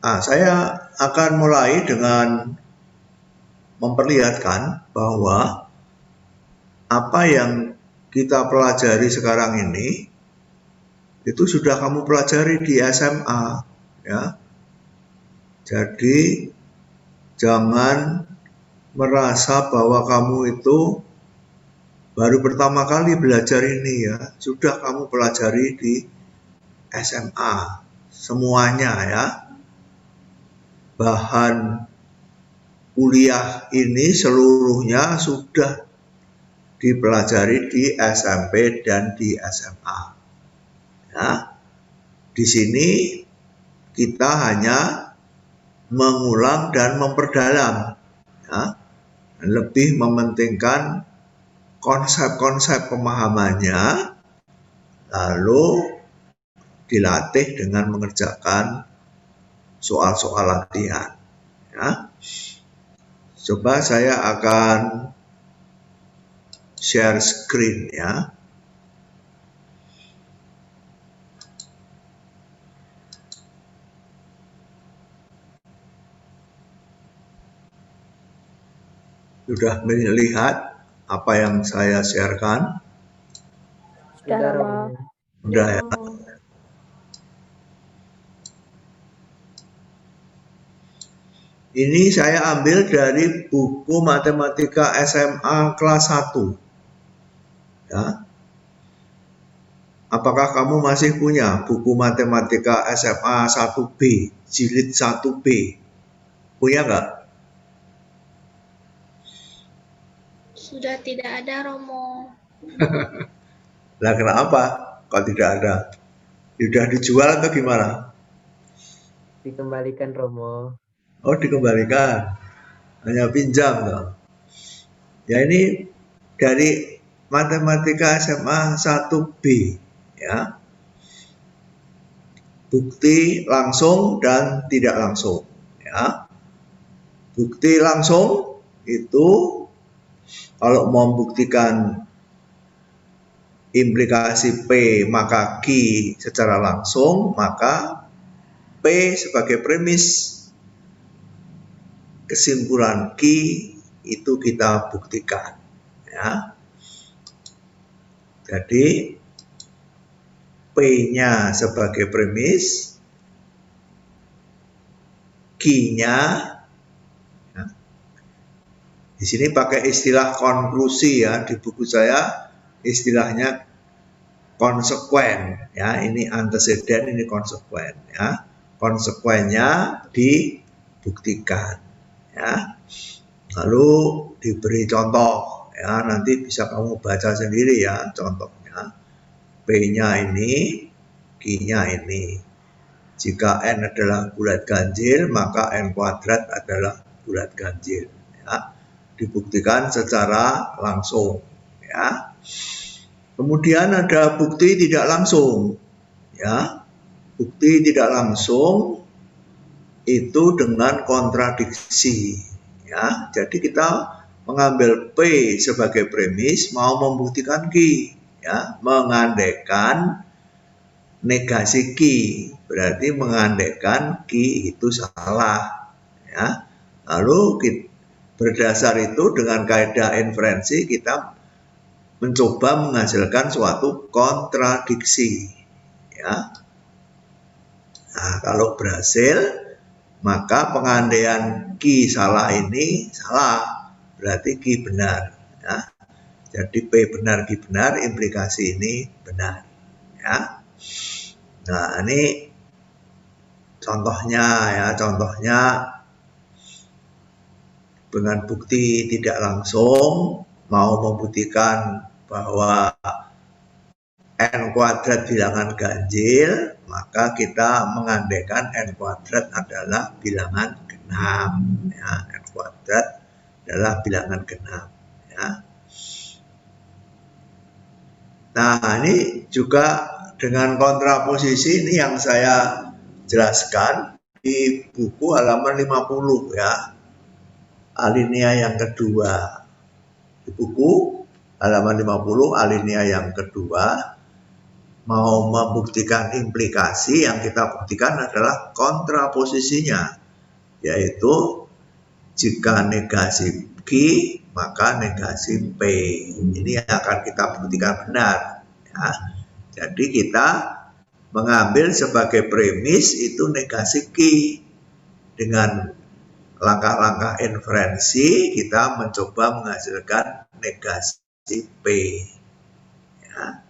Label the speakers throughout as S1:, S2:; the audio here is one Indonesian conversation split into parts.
S1: Saya akan mulai dengan memperlihatkan bahwa apa yang kita pelajari sekarang ini itu sudah kamu pelajari di SMA, ya. Jadi jangan merasa bahwa kamu itu baru pertama kali belajar ini, ya. Sudah kamu pelajari di SMA semuanya, ya. Bahan kuliah ini seluruhnya sudah dipelajari di SMP dan di SMA. Ya, di sini kita hanya mengulang dan memperdalam, ya, lebih mementingkan konsep-konsep pemahamannya, lalu dilatih dengan mengerjakan soal-soal latihan. Ya. Coba saya akan share screen, ya. Sudah melihat apa yang saya sharekan?
S2: Sudah, Romo.
S1: Sudah, ya. Ini saya ambil dari buku Matematika SMA kelas 1. Ya. Apakah kamu masih punya buku Matematika SMA 1B, jilid 1B? Punya nggak?
S3: Sudah tidak ada, Romo.
S1: Lah kenapa kalau tidak ada? Sudah dijual atau gimana?
S2: Dikembalikan, Romo.
S1: Oh, dikembalikan. Hanya pinjam loh. Ya, ini dari Matematika SMA 1B, ya. Bukti langsung dan tidak langsung, ya. Bukti langsung itu kalau membuktikan implikasi P maka Q secara langsung, maka P sebagai premis kesimpulan Q itu kita buktikan, ya. Jadi P-nya sebagai premis, Q-nya, ya. Di sini pakai istilah konklusi, ya. Di buku saya istilahnya konsekuen, ya. Ini anteseden, ini konsekuen, ya. Konsekuennya dibuktikan, ya. Lalu diberi contoh, ya. Nanti bisa kamu baca sendiri, ya, contohnya. P-nya ini, Q-nya ini. Jika N adalah bulat ganjil, maka N kuadrat adalah bulat ganjil, ya. Dibuktikan secara langsung, ya. Kemudian ada bukti tidak langsung, ya. Bukti tidak langsung itu dengan kontradiksi, ya. Jadi kita mengambil P sebagai premis, mau membuktikan Q, ya, mengandaikan negasi Q, berarti mengandaikan Q itu salah, ya. Lalu berdasar itu dengan kaidah inferensi kita mencoba menghasilkan suatu kontradiksi, ya. Nah, kalau berhasil, maka pengandaian Q salah ini salah, berarti Q benar, ya. Jadi P benar, Q benar, implikasi ini benar, ya. Nah, ini contohnya, ya. Contohnya dengan bukti tidak langsung mau membuktikan bahwa N kuadrat bilangan ganjil, maka kita mengandaikan N kuadrat adalah bilangan genap, ya. N kuadrat adalah bilangan genap, ya. Nah, ini juga dengan kontraposisi ini yang saya jelaskan di buku halaman 50, ya. Alinea yang kedua. Di buku halaman 50 alinea yang kedua mau membuktikan implikasi, yang kita buktikan adalah kontraposisinya, yaitu jika negasi Q maka negasi P. Ini yang akan kita buktikan benar ya. Jadi kita mengambil sebagai premis itu negasi Q. Dengan langkah-langkah inferensi kita mencoba menghasilkan negasi P ya.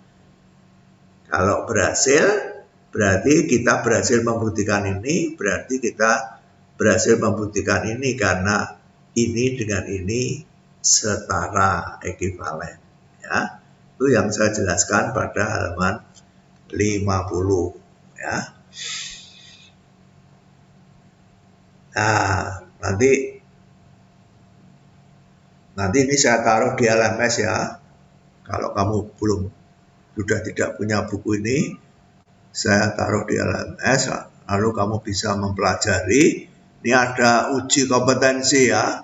S1: Kalau berhasil, berarti kita berhasil membuktikan ini, berarti kita berhasil membuktikan ini karena ini dengan ini setara, ekivalen. Ya. Itu yang saya jelaskan pada halaman 50. Ya. Nah, nanti ini saya taruh di LMS ya. Kalau kamu sudah tidak punya buku ini, saya taruh di LMS, lalu kamu bisa mempelajari. Ini ada uji kompetensi ya.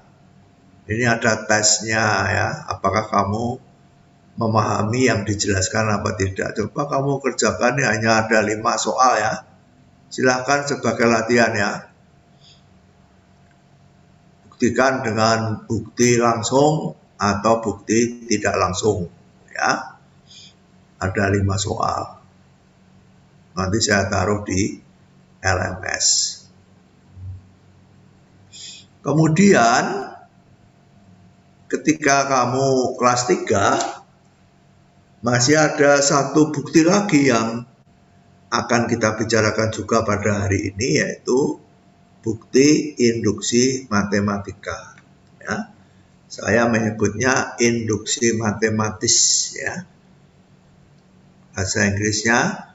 S1: Ini ada tesnya ya. Apakah kamu memahami yang dijelaskan apa tidak? Coba kamu kerjakan, ini hanya ada 5 soal ya. Silahkan sebagai latihan ya. Buktikan dengan bukti langsung atau bukti tidak langsung ya. Ada 5 soal. Nanti saya taruh di LMS. Kemudian ketika kamu kelas 3, masih ada satu bukti lagi yang akan kita bicarakan juga pada hari ini, yaitu bukti induksi matematika. Ya. Saya menyebutnya induksi matematis ya. Bahasa Inggrisnya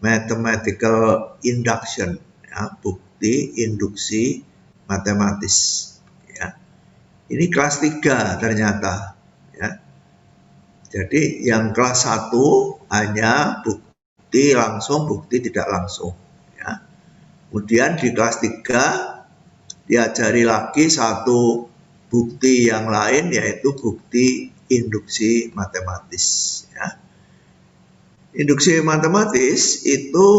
S1: mathematical induction ya, bukti induksi matematis ya. Ini kelas 3 ternyata ya. Jadi yang kelas 1 hanya bukti langsung, bukti tidak langsung ya. Kemudian di kelas 3 diajari lagi satu bukti yang lain, yaitu bukti induksi matematis ya. Induksi matematis itu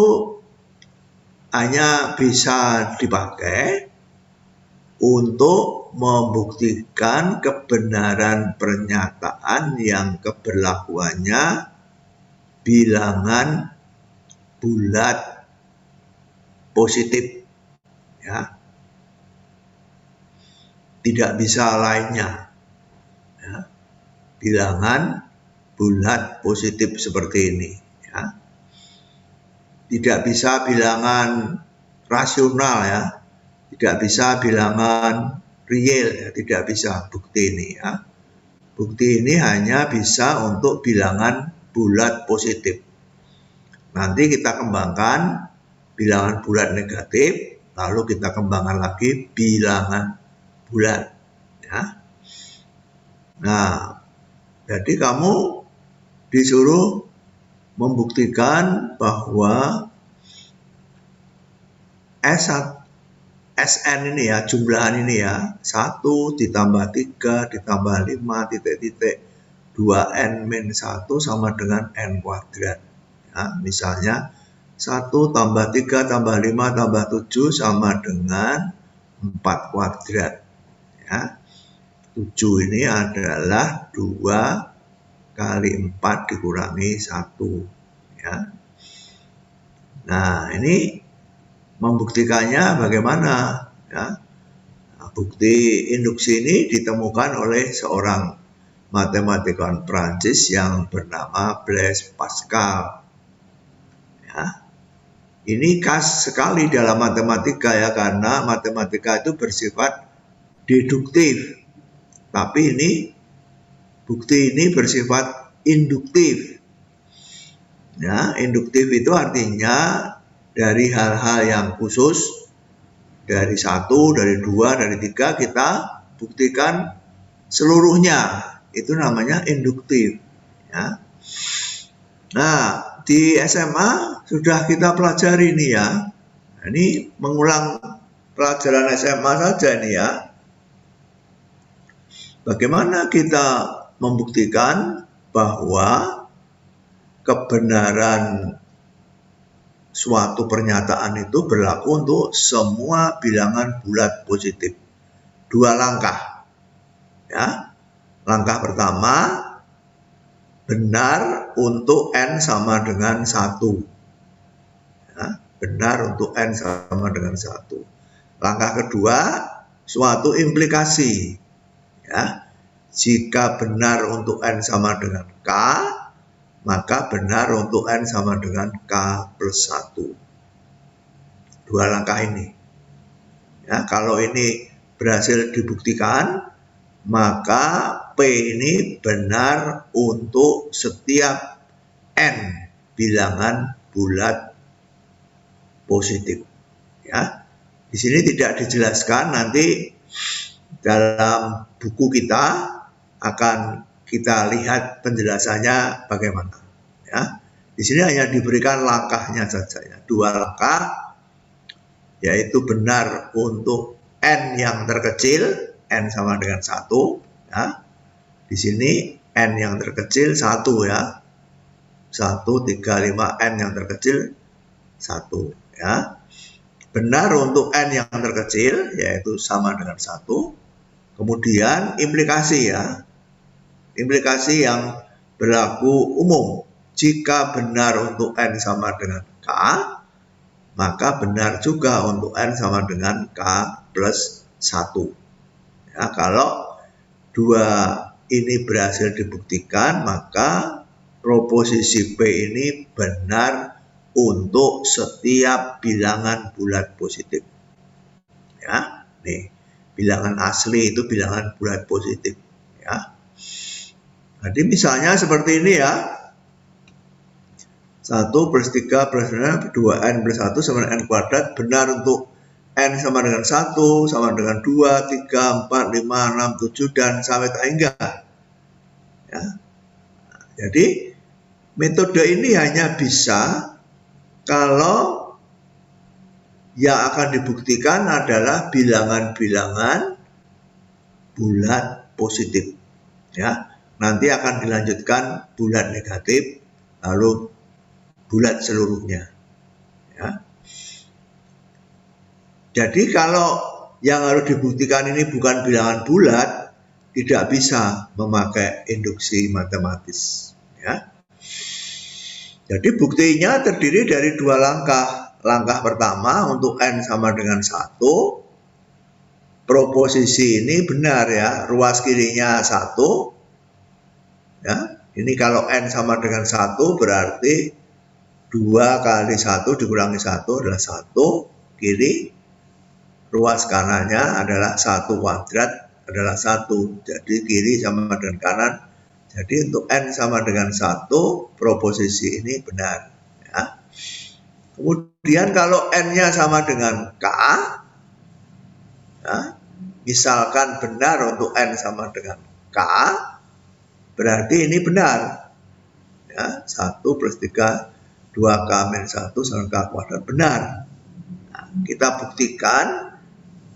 S1: hanya bisa dipakai untuk membuktikan kebenaran pernyataan yang keberlakuannya bilangan bulat positif ya. Tidak bisa lainnya ya. Bilangan bulat positif seperti ini ya. Tidak bisa bilangan rasional ya, tidak bisa bilangan real ya, tidak bisa bukti ini ya. Bukti ini hanya bisa untuk bilangan bulat positif. Nanti kita kembangkan bilangan bulat negatif, lalu kita kembangkan lagi bilangan bulat ya. Nah, jadi kamu disuruh membuktikan bahwa Sn ini ya, jumlahan ini ya, 1 ditambah 3 ditambah 5 titik-titik 2n-1 sama dengan n kuadrat ya. Misalnya 1 tambah 3 tambah 5 tambah 7 sama dengan 4 kuadrat ya. 7 ini adalah 2 kali 4 dikurangi 1 ya. Nah, ini membuktikannya bagaimana ya. Nah, bukti induksi ini ditemukan oleh seorang matematikawan Prancis yang bernama Blaise Pascal ya. Ini khas sekali dalam matematika ya, karena matematika itu bersifat deduktif, tapi ini bukti ini bersifat induktif. Ya, induktif itu artinya dari hal-hal yang khusus, dari 1, dari 2, dari 3 kita buktikan seluruhnya. Itu namanya induktif. Ya. Nah, di SMA sudah kita pelajari ini ya. Nah, ini mengulang pelajaran SMA saja ini ya. Bagaimana kita membuktikan bahwa kebenaran suatu pernyataan itu berlaku untuk semua bilangan bulat positif. 2 langkah. Ya. Langkah pertama, benar untuk N sama dengan 1. Ya, benar untuk N sama dengan 1. Langkah kedua, suatu implikasi. Ya, jika benar untuk N sama dengan K, maka benar untuk N sama dengan K plus 1. 2 langkah ini. Ya, kalau ini berhasil dibuktikan, maka P ini benar untuk setiap N bilangan bulat positif. Ya, di sini tidak dijelaskan, nanti dalam buku kita akan kita lihat penjelasannya bagaimana. Ya, di sini hanya diberikan langkahnya saja, ya. 2 langkah, yaitu benar untuk N yang terkecil, N sama dengan 1. Ya. Di sini N yang terkecil 1 ya. 1, 3, 5, N yang terkecil 1. Ya. Benar untuk N yang terkecil, yaitu sama dengan 1. Kemudian implikasi ya. Implikasi yang berlaku umum. Jika benar untuk N sama dengan K, maka benar juga untuk N sama dengan K plus 1. Ya, kalau 2 ini berhasil dibuktikan, maka proposisi P ini benar untuk setiap bilangan bulat positif. Ya, nih, bilangan asli itu bilangan bulat positif. Ya. Jadi misalnya seperti ini ya. 1 plus 3 plus 2N plus 1 sama dengan N kuadrat benar untuk N sama dengan 1, sama dengan 2, 3, 4, 5, 6, 7, dan sampai tak hingga. Ya. Jadi metode ini hanya bisa kalau yang akan dibuktikan adalah bilangan-bilangan bulat positif. Ya. Nanti akan dilanjutkan bulat negatif, lalu bulat seluruhnya. Ya. Jadi kalau yang harus dibuktikan ini bukan bilangan bulat, tidak bisa memakai induksi matematis. Ya. Jadi buktinya terdiri dari 2 langkah. Langkah pertama untuk N sama dengan 1, proposisi ini benar ya, ruas kirinya 1. Ya, ini kalau N sama dengan 1 berarti 2 kali 1 dikurangi 1 adalah 1, kiri. Ruas kanannya adalah 1 kuadrat adalah 1. Jadi kiri sama dengan kanan. Jadi untuk N sama dengan 1, proposisi ini benar. Ya. Kemudian kalau N-nya sama dengan K, ya, misalkan benar untuk N sama dengan K, berarti ini benar. Ya, 1 plus 3, 2K minus 1 sama K kuadrat benar. Nah, kita buktikan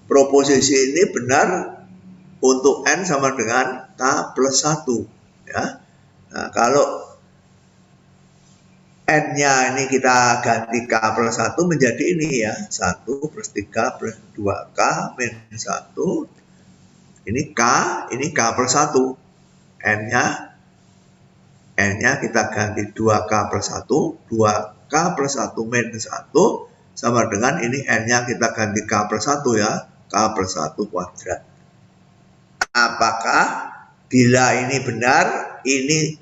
S1: proposisi ini benar untuk N sama dengan K plus 1. Ya. Nah, kalau N-nya ini kita ganti K plus 1 menjadi ini ya. 1 plus 3 plus 2K minus 1. Ini K plus 1. N-nya kita ganti 2K plus 1. 2K plus 1 minus 1 sama dengan ini N-nya kita ganti K plus 1 ya. K plus 1 kuadrat. Apakah bila ini benar, ini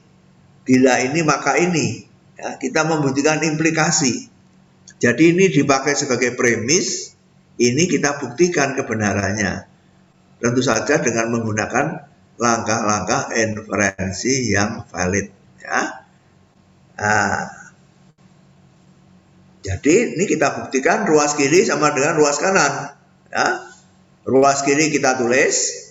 S1: bila ini maka ini. Ya, kita membuktikan implikasi. Jadi ini dipakai sebagai premis, ini kita buktikan kebenarannya. Tentu saja dengan menggunakan langkah-langkah inferensi yang valid. Ya. Nah, jadi ini kita buktikan ruas kiri sama dengan ruas kanan. Ya. Ruas kiri kita tulis.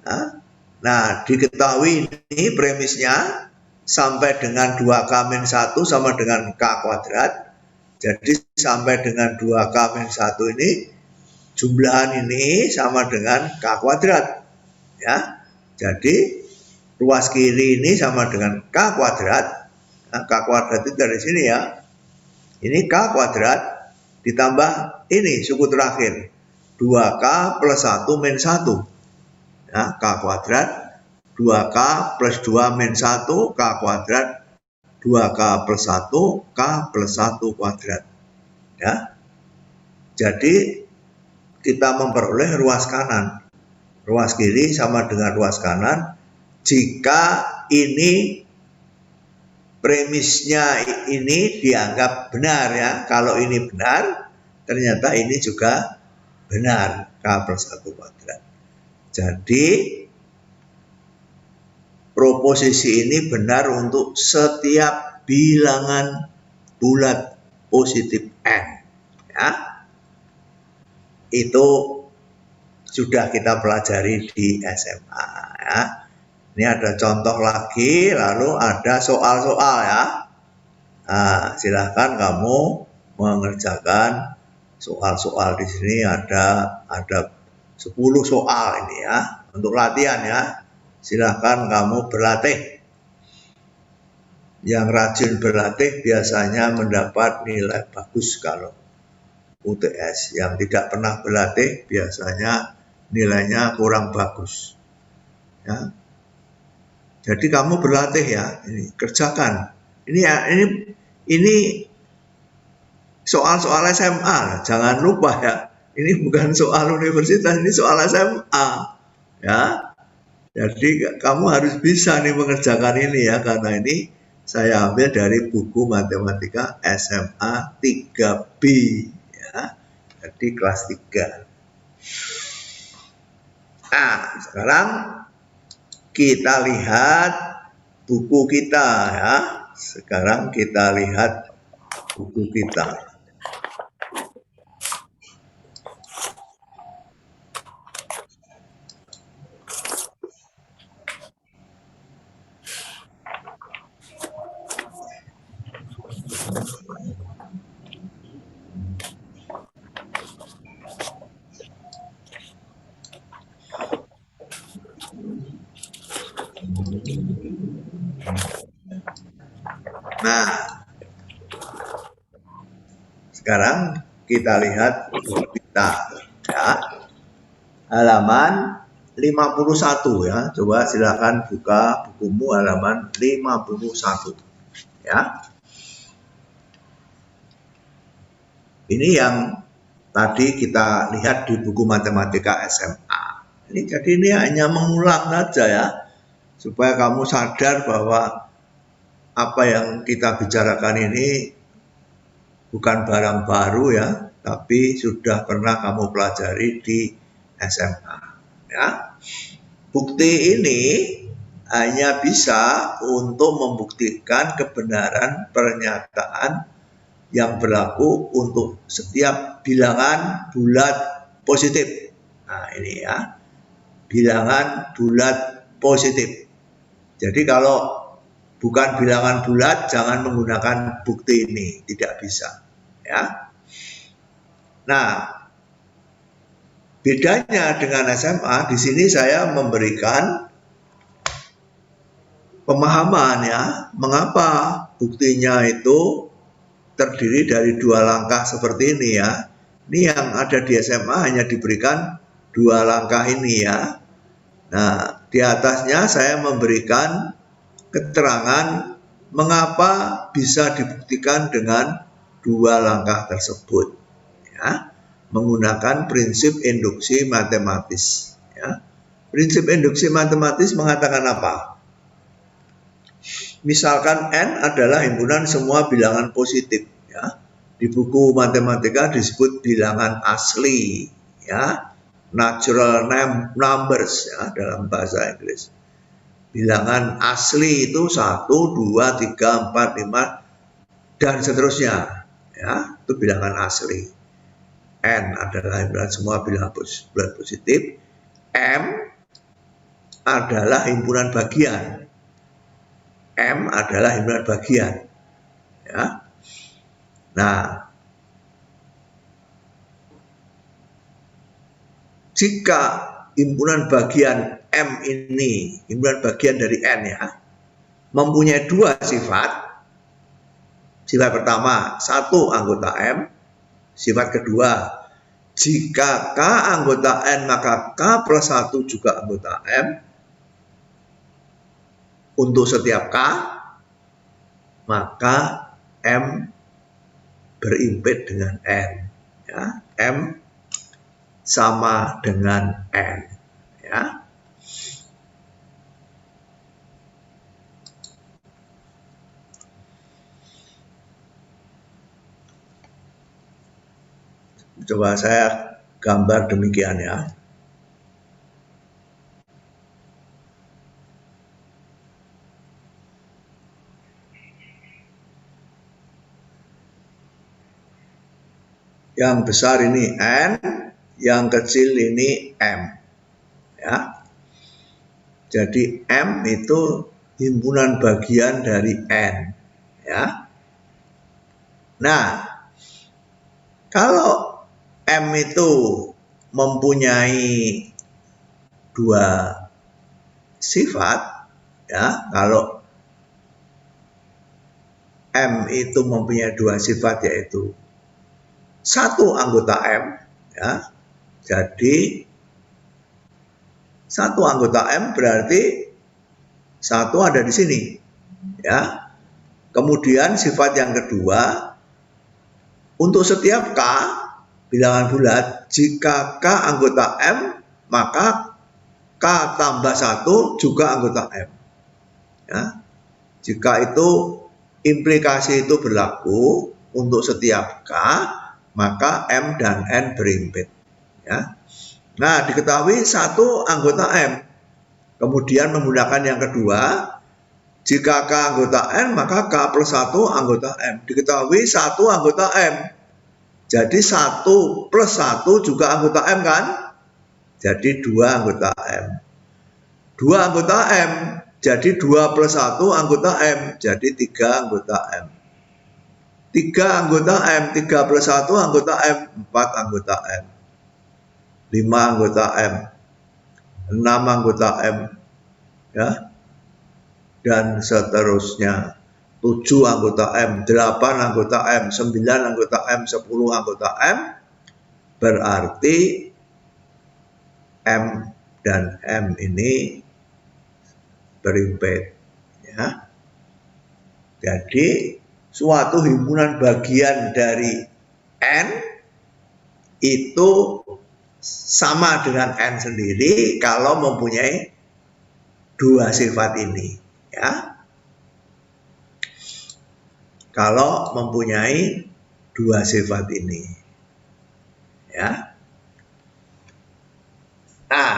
S1: Ya. Nah, diketahui ini premisnya sampai dengan 2K-1 sama dengan K kuadrat. Jadi sampai dengan 2K-1 ini jumlahan ini sama dengan K kuadrat. Ya. Jadi ruas kiri ini sama dengan K kuadrat. Nah, K kuadrat itu dari sini ya. Ini K kuadrat ditambah ini suku terakhir. 2K plus 1 min 1. Ya, K kuadrat 2K plus 2 min 1 K kuadrat 2K plus 1 K plus 1 kuadrat. Ya. Jadi kita memperoleh ruas kanan. Ruas kiri sama dengan ruas kanan jika ini premisnya ini dianggap benar ya. Kalau ini benar, ternyata ini juga benar, K plus 1 kuadrat. Jadi proposisi ini benar untuk setiap bilangan bulat positif N. Ya. Itu sudah kita pelajari di SMA ya. Ini ada contoh lagi, lalu ada soal-soal ya. Nah, silahkan kamu mengerjakan soal-soal di sini ada 10 soal ini ya untuk latihan ya. Silahkan kamu berlatih. Yang rajin berlatih biasanya mendapat nilai bagus kalau UTS. Yang tidak pernah berlatih biasanya nilainya kurang bagus. Ya. Jadi kamu berlatih ya, ini kerjakan. Ini soal-soal SMA, jangan lupa ya. Ini bukan soal universitas, ini soal SMA. Ya. Jadi kamu harus bisa nih mengerjakan ini ya, karena ini saya ambil dari buku matematika SMA 3B ya. Jadi kelas 3. Nah, sekarang kita lihat buku kita ya. Sekarang kita lihat buku kita. Nah, sekarang kita lihat buku kita ya. Halaman 51 ya. Coba silakan buka bukumu halaman 51 ya. Ini yang tadi kita lihat di buku matematika SMA. Jadi ini hanya mengulang saja ya, supaya kamu sadar bahwa apa yang kita bicarakan ini bukan barang baru ya, tapi sudah pernah kamu pelajari di SMA. Ya. Bukti ini hanya bisa untuk membuktikan kebenaran pernyataan yang berlaku untuk setiap bilangan bulat positif. Nah ini ya, bilangan bulat positif. Jadi kalau bukan bilangan bulat, jangan menggunakan bukti ini, tidak bisa. Ya. Nah, bedanya dengan SMA, di sini saya memberikan pemahaman ya, mengapa buktinya itu terdiri dari 2 langkah seperti ini ya. Ini yang ada di SMA hanya diberikan 2 langkah ini ya. Nah, di atasnya saya memberikan keterangan mengapa bisa dibuktikan dengan 2 langkah tersebut ya, menggunakan prinsip induksi matematis ya. Prinsip induksi matematis mengatakan apa? Misalkan N adalah himpunan semua bilangan positif ya. Di buku matematika disebut bilangan asli ya, natural numbers ya dalam bahasa Inggris. Bilangan asli itu 1, 2, 3, 4, 5 dan seterusnya ya, itu bilangan asli. N adalah himpunan semua bilangan bulat positif. M adalah himpunan bagian. M adalah himpunan bagian ya. Nah, jika himpunan bagian M ini, himpunan bagian dari N ya, mempunyai 2 sifat. Sifat pertama, 1 anggota M. Sifat kedua, jika K anggota N, maka K plus 1 juga anggota M. Untuk setiap K, maka M berimpit dengan N. Ya, M sama dengan N. Ya. Coba saya gambar demikian ya. Yang besar ini N, yang kecil ini M. Ya. Jadi M itu himpunan bagian dari N. Ya. Nah, kalau M itu mempunyai 2 sifat, ya, kalau M itu mempunyai 2 sifat, yaitu 1 anggota M, ya. Jadi 1 anggota M berarti 1 ada di sini, ya. Kemudian sifat yang kedua, untuk setiap K bilangan bulat, jika K anggota M, maka K tambah 1 juga anggota M. Ya. Jika itu implikasi itu berlaku untuk setiap K, maka M dan N berimpit. Ya. Nah, diketahui 1 anggota M. Kemudian menggunakan yang kedua, jika K anggota N, maka K plus 1 anggota M. Diketahui 1 anggota M. Jadi 1 plus 1 juga anggota M kan? Jadi 2 anggota M. 2 anggota M. Jadi 2 plus 1 anggota M. Jadi 3 anggota M. 3 anggota M. 3 plus 1 anggota M. 4 anggota M. 5 anggota M. 6 anggota M. Ya. Dan seterusnya. 7 anggota M, 8 anggota M, 9 anggota M, 10 anggota M, berarti M dan M ini berimpit. Ya. Jadi suatu himpunan bagian dari N itu sama dengan N sendiri kalau mempunyai 2 sifat ini. Ya. Kalau mempunyai 2 sifat ini, ya. Nah,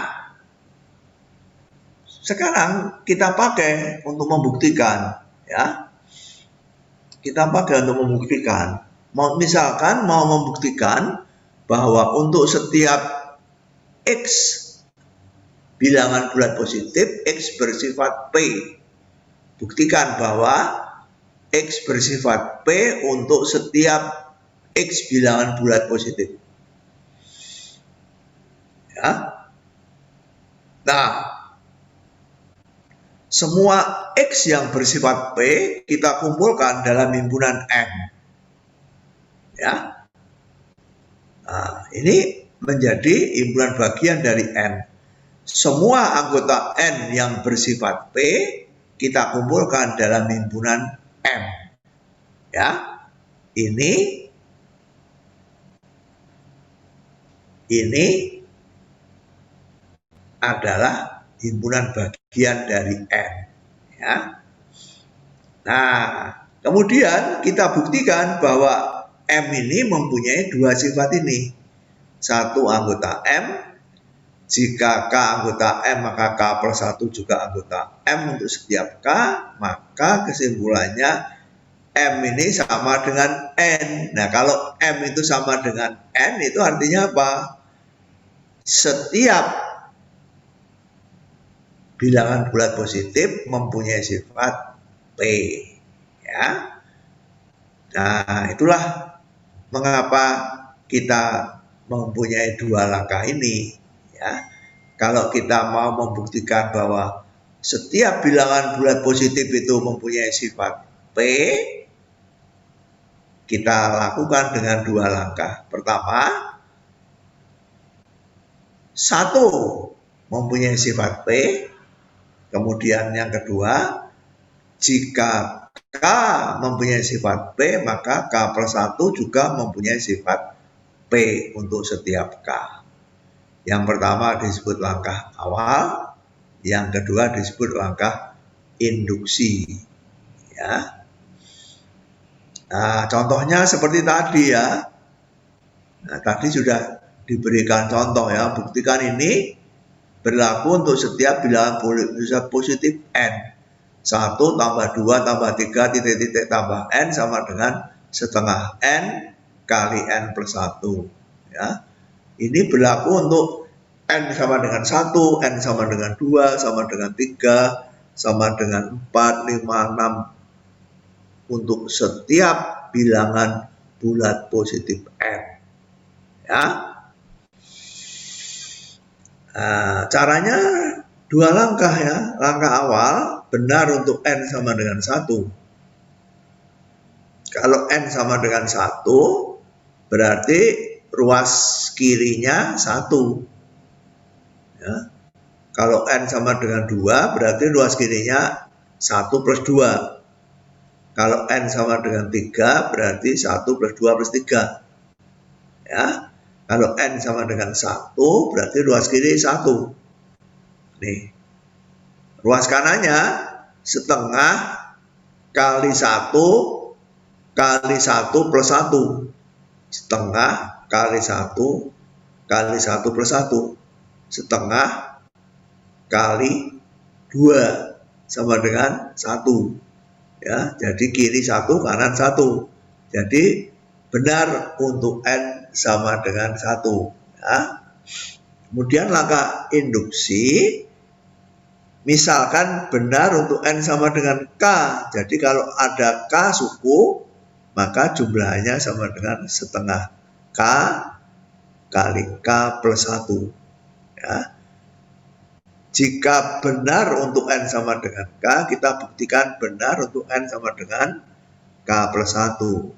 S1: sekarang kita pakai untuk membuktikan, ya. Kita pakai untuk membuktikan. Misalkan mau membuktikan bahwa untuk setiap X bilangan bulat positif, X bersifat P. Buktikan bahwa X bersifat P untuk setiap X bilangan bulat positif. Ya. Nah, semua X yang bersifat P kita kumpulkan dalam himpunan M. Ya. Nah, ini menjadi himpunan bagian dari N. Semua anggota N yang bersifat P kita kumpulkan dalam himpunan M. Ya, ini adalah himpunan bagian dari N. Ya. Nah, kemudian kita buktikan bahwa M ini mempunyai 2 sifat ini. 1 anggota M, jika K anggota M, maka K plus 1 juga anggota M untuk setiap K, maka kesimpulannya M ini sama dengan N. Nah, kalau M itu sama dengan N, itu artinya apa? Setiap bilangan bulat positif mempunyai sifat P. Ya. Nah, itulah mengapa kita mempunyai 2 langkah ini. Ya. Kalau kita mau membuktikan bahwa setiap bilangan bulat positif itu mempunyai sifat P, kita lakukan dengan 2 langkah. Pertama, 1 mempunyai sifat P. Kemudian yang kedua, jika K mempunyai sifat P, maka K plus 1 juga mempunyai sifat P untuk setiap K. Yang pertama disebut langkah awal, yang kedua disebut langkah induksi. Ya. Nah, contohnya seperti tadi ya. Nah, tadi sudah diberikan contoh ya. Buktikan ini berlaku untuk setiap bilangan positif N. 1 tambah 2 tambah 3 titik-titik tambah N sama dengan setengah N kali N plus 1. Ya. Ini berlaku untuk N sama dengan 1, N sama dengan 2, sama dengan 3, sama dengan 4, 5, 6. Untuk setiap bilangan bulat positif N. Ya. Nah, caranya 2 langkah ya. Langkah awal benar untuk N sama dengan 1. Kalau N sama dengan 1, berarti ruas kirinya 1. Ya. Kalau N sama dengan 2, berarti ruas kirinya 1 plus 2. Kalau N sama dengan 3, berarti 1 plus 2 plus 3. Ya. Kalau N sama dengan 1, berarti ruas kiri 1. Nih. Ruas kanannya setengah kali 1 kali 1 plus 1. Setengah kali 1 kali 1 plus 1. Setengah kali 2 sama dengan 1. Ya, jadi kiri 1, kanan 1. Jadi benar untuk N sama dengan 1. Ya. Kemudian langkah induksi, misalkan benar untuk N sama dengan K. Jadi kalau ada K suku, maka jumlahnya sama dengan setengah K kali K plus 1. Ya. Jika benar untuk N sama dengan K, kita buktikan benar untuk N sama dengan K plus 1.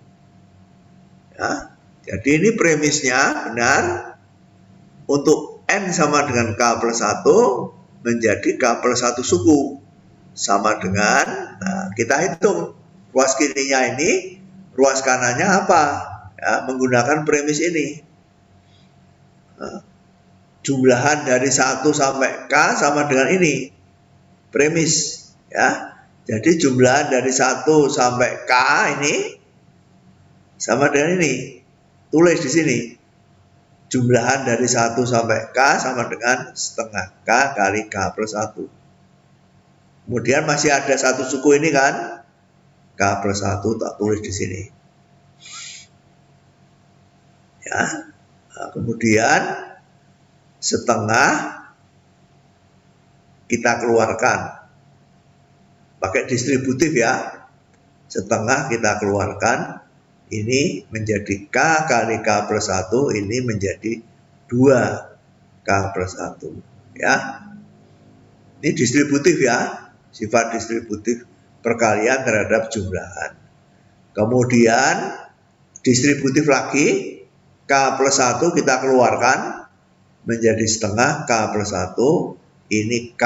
S1: Ya. Jadi ini premisnya benar. Untuk N sama dengan K plus 1 menjadi K plus 1 suku. Sama dengan, nah, kita hitung ruas kirinya ini, ruas kanannya apa? Ya, menggunakan premis ini. Nah, jumlahan dari 1 sampai K sama dengan ini. Premis. Ya. Jadi jumlahan dari 1 sampai K ini sama dengan ini. Tulis di sini. Jumlahan dari 1 sampai K sama dengan setengah K kali K plus 1. Kemudian masih ada satu suku ini kan. K plus 1 tak tulis di sini. Ya. Nah, kemudian setengah kita keluarkan pakai distributif ya. Setengah kita keluarkan, ini menjadi K kali K plus 1, ini menjadi 2 K plus 1 ya. Ini distributif ya, sifat distributif perkalian terhadap jumlahan. Kemudian distributif lagi, K plus 1 kita keluarkan menjadi setengah K plus 1, ini K,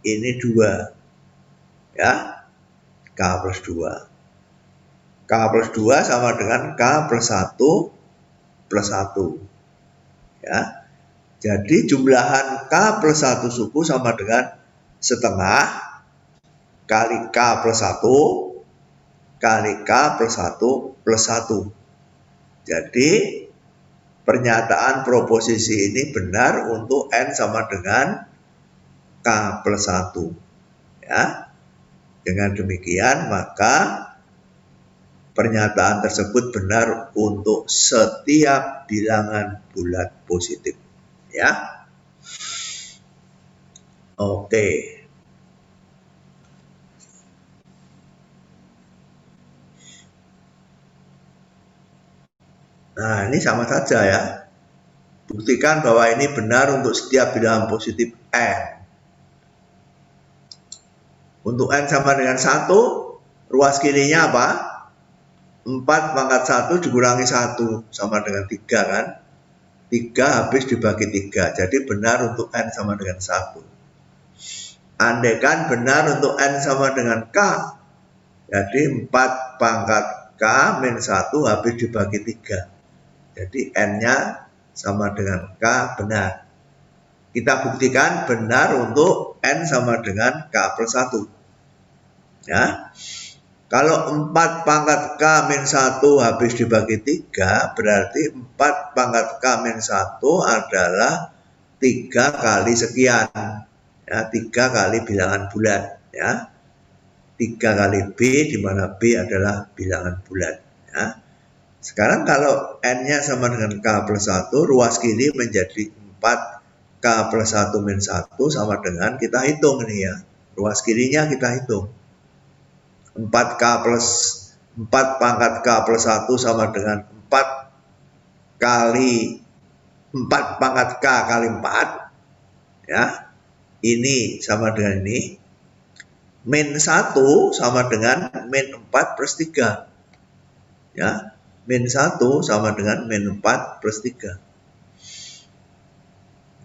S1: ini 2 ya, K plus 2. K plus 2 sama dengan K plus 1 plus 1 ya. Jadi jumlahan K plus 1 suku sama dengan setengah kali K plus 1 kali K plus 1 plus 1. Jadi pernyataan proposisi ini benar untuk N sama dengan K plus 1. Ya. Dengan demikian maka pernyataan tersebut benar untuk setiap bilangan bulat positif. Ya. Oke. Nah, ini sama saja ya. Buktikan bahwa ini benar untuk setiap bilangan positif N. Untuk N sama dengan 1, ruas kirinya apa? 4 pangkat 1 dikurangi 1 sama dengan 3 kan. 3 habis dibagi 3. Jadi benar untuk N sama dengan 1. Andaikan benar untuk N sama dengan K. Jadi 4 pangkat K min 1 habis dibagi 3. Jadi N-nya sama dengan K benar. Kita buktikan benar untuk N sama dengan K plus 1. Ya. Kalau 4 pangkat K min 1 habis dibagi 3, berarti 4 pangkat K min 1 adalah 3 kali sekian. Ya, 3 kali bilangan bulat. Ya. 3 kali B, di mana B adalah bilangan bulat. Ya. Sekarang kalau N-nya sama dengan K plus 1, ruas kiri menjadi 4 K plus 1 min 1 sama dengan, kita hitung ini ya. Ruas kirinya kita hitung. 4 pangkat K plus 1 sama dengan 4 kali 4 pangkat K kali 4. Ya. Ini sama dengan ini. Min 1 sama dengan min 4 plus 3. Ya. Min 1 sama dengan min 4 plus 3.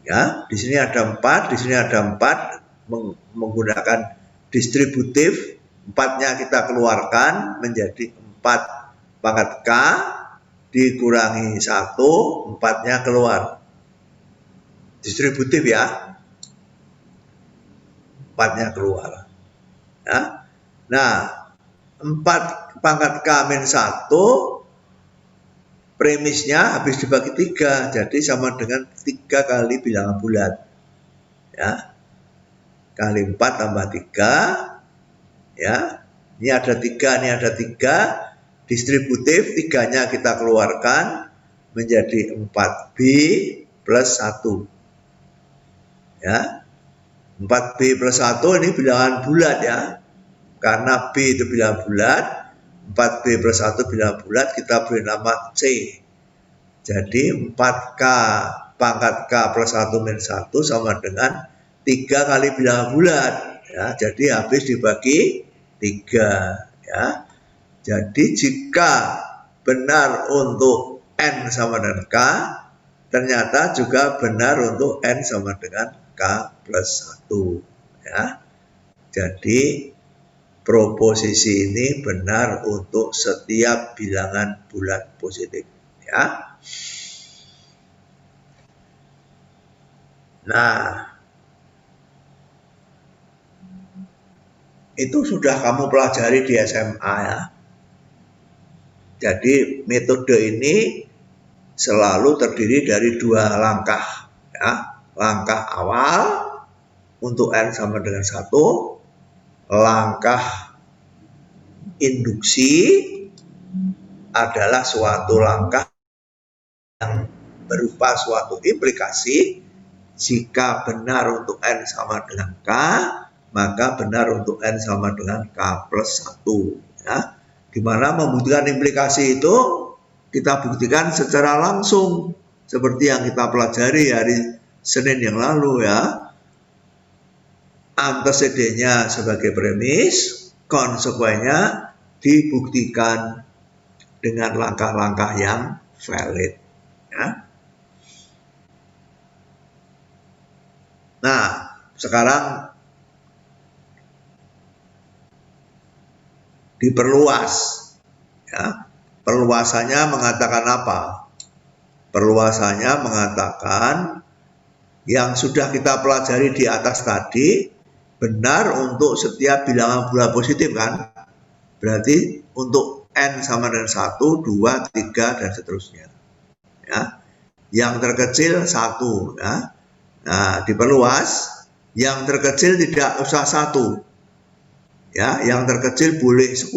S1: Ya, di sini ada 4, di sini ada 4, menggunakan distributif, 4-nya kita keluarkan menjadi 4 pangkat K dikurangi 1, 4-nya keluar. Distributif ya, 4-nya keluar. Ya. Nah, 4 pangkat K min 1, premisnya habis dibagi 3, jadi sama dengan 3 kali bilangan bulat. Ya. Kali 4 tambah 3. Ya. Ini ada 3, ini ada 3. Distributif, 3-nya kita keluarkan menjadi 4B plus 1. Ya. 4B plus 1 ini bilangan bulat ya. Karena B itu bilangan bulat, 4B plus 1 bilangan bulat, kita beri nama C. Jadi 4K pangkat K plus 1 min 1 sama dengan 3 kali bilangan bulat. Ya, jadi habis dibagi 3. Ya. Jadi jika benar untuk N sama dengan K, ternyata juga benar untuk N sama dengan K plus 1. Ya. Jadi proposisi ini benar untuk setiap bilangan bulat positif. Ya. Nah, itu sudah kamu pelajari di SMA ya. Jadi metode ini selalu terdiri dari 2 langkah. Ya. Langkah awal untuk N sama dengan 1. Langkah induksi adalah suatu langkah yang berupa suatu implikasi. Jika benar untuk N sama dengan K, maka benar untuk N sama dengan K plus 1. Ya. Dimana membuktikan implikasi itu kita buktikan secara langsung seperti yang kita pelajari hari Senin yang lalu ya. Antecedennya sebagai premis, konsekuensinya dibuktikan dengan langkah-langkah yang valid. Ya. Nah, sekarang diperluas. Ya. Perluasannya mengatakan apa? Perluasannya mengatakan yang sudah kita pelajari di atas tadi benar untuk setiap bilangan bulat positif kan? Berarti untuk N sama dengan 1, 2, 3 dan seterusnya. Ya. Yang terkecil 1 ya. Nah, diperluas, yang terkecil tidak usah 1. Ya, yang terkecil boleh 10,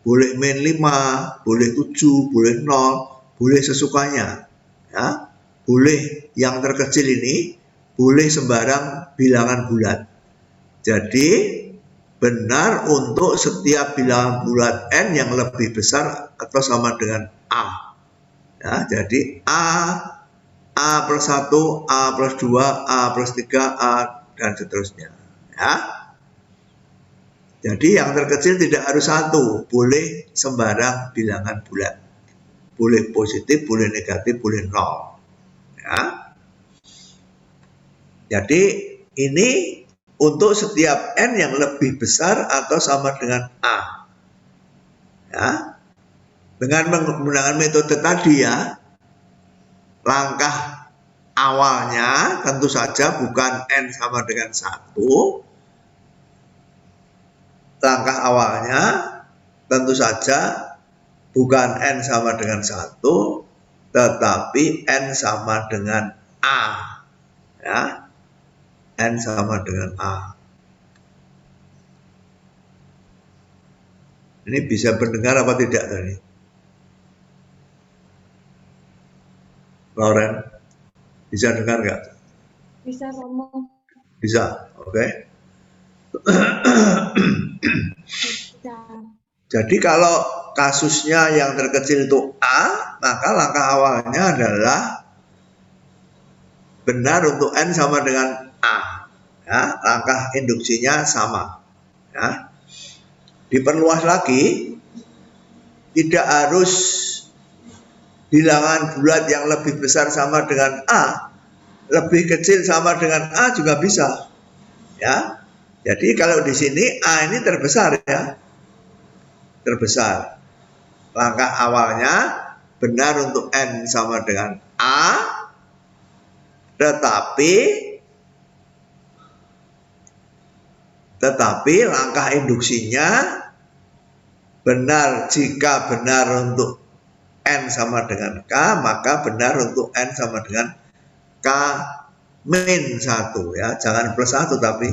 S1: boleh min 5, boleh 7, boleh 0, boleh sesukanya. Ya. Boleh yang terkecil ini boleh sembarang bilangan bulat. Jadi benar untuk setiap bilangan bulat N yang lebih besar atau sama dengan A. Ya, jadi A plus 1, A plus 2, A plus 3, A dan seterusnya. Ya. Jadi yang terkecil tidak harus 1, boleh sembarang bilangan bulat. Boleh positif, boleh negatif, boleh 0. Ya. Jadi ini untuk setiap n yang lebih besar atau sama dengan A. Ya. Dengan menggunakan metode tadi ya, langkah awalnya tentu saja bukan n sama dengan 1. Langkah awalnya tentu saja bukan n sama dengan 1, tetapi n sama dengan A. Ya. N sama dengan A. Ini bisa mendengar apa tidak tadi? Lauren, bisa dengar nggak?
S3: Bisa Romo.
S1: Bisa, oke.
S3: Bisa.
S1: Jadi kalau kasusnya yang terkecil itu A, maka langkah awalnya adalah benar untuk N sama dengan A. Ya, langkah induksinya sama. Ya. Diperluas lagi, tidak harus bilangan bulat yang lebih besar sama dengan A, lebih kecil sama dengan A juga bisa. Ya. Jadi kalau di sini A ini terbesar ya. Terbesar. Langkah awalnya benar untuk N sama dengan A, tetapi langkah induksinya benar jika benar untuk N sama dengan K, maka benar untuk N sama dengan K min 1 ya. Jangan plus 1 tapi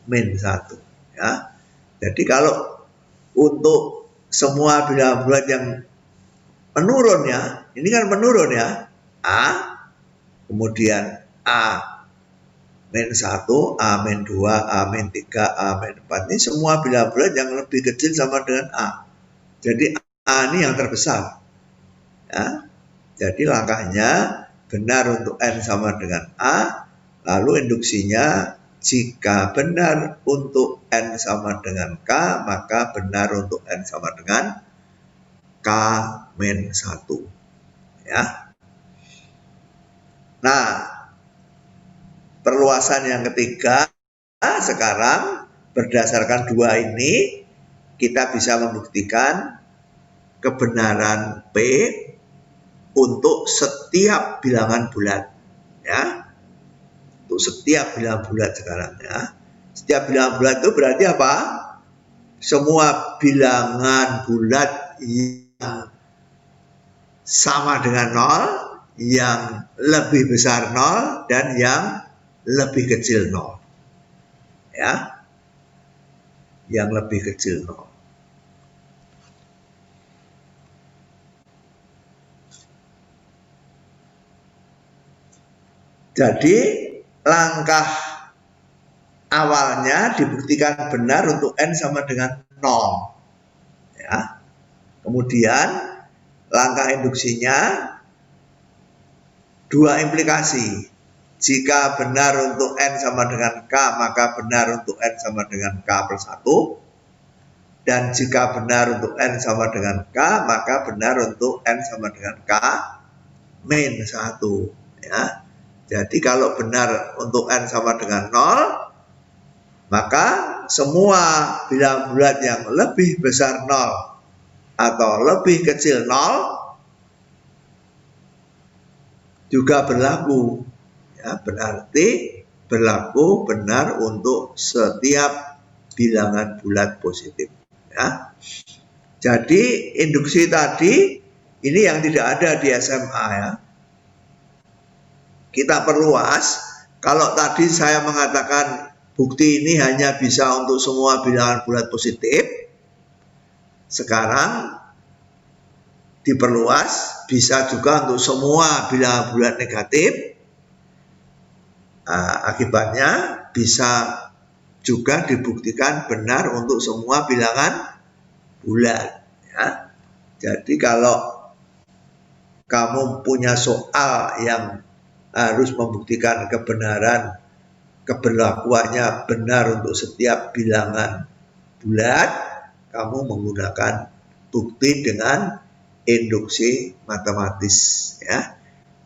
S1: min 1 ya. Jadi kalau untuk semua bilangan bulat yang menurun ya, ini kan menurun ya, A, kemudian A min 1, A min 2, A min 3, A min 4, ini semua bilangan bulat yang lebih kecil sama dengan A. Jadi A ini yang terbesar ya. Jadi langkahnya benar untuk N sama dengan A, lalu induksinya jika benar untuk N sama dengan K, maka benar untuk N sama dengan K min 1 ya. Nah, perluasan yang ketiga, sekarang berdasarkan 2 ini kita bisa membuktikan kebenaran P untuk setiap bilangan bulat ya. Untuk setiap bilangan bulat sekarang ya. Setiap bilangan bulat itu berarti apa? Semua bilangan bulat yang sama dengan 0, yang lebih besar 0, dan yang lebih kecil 0. Ya. Yang lebih kecil 0. Jadi langkah awalnya dibuktikan benar untuk N sama dengan 0. Ya. Kemudian langkah induksinya 2 implikasi. Jika benar untuk N sama dengan K, maka benar untuk N sama dengan K plus 1. Dan jika benar untuk N sama dengan K, maka benar untuk N sama dengan K min 1. Ya. Jadi kalau benar untuk N sama dengan 0, maka semua bilangan bulat yang lebih besar 0 atau lebih kecil 0 juga berlaku. Ya, berarti berlaku benar untuk setiap bilangan bulat positif. Ya. Jadi induksi tadi ini yang tidak ada di SMA ya. Kita perluas. Kalau tadi saya mengatakan bukti ini hanya bisa untuk semua bilangan bulat positif, sekarang diperluas, bisa juga untuk semua bilangan bulat negatif. Akibatnya bisa juga dibuktikan benar untuk semua bilangan bulat. Ya. Jadi kalau kamu punya soal yang harus membuktikan kebenaran, keberlakuannya benar untuk setiap bilangan bulat, kamu menggunakan bukti dengan induksi matematis, ya.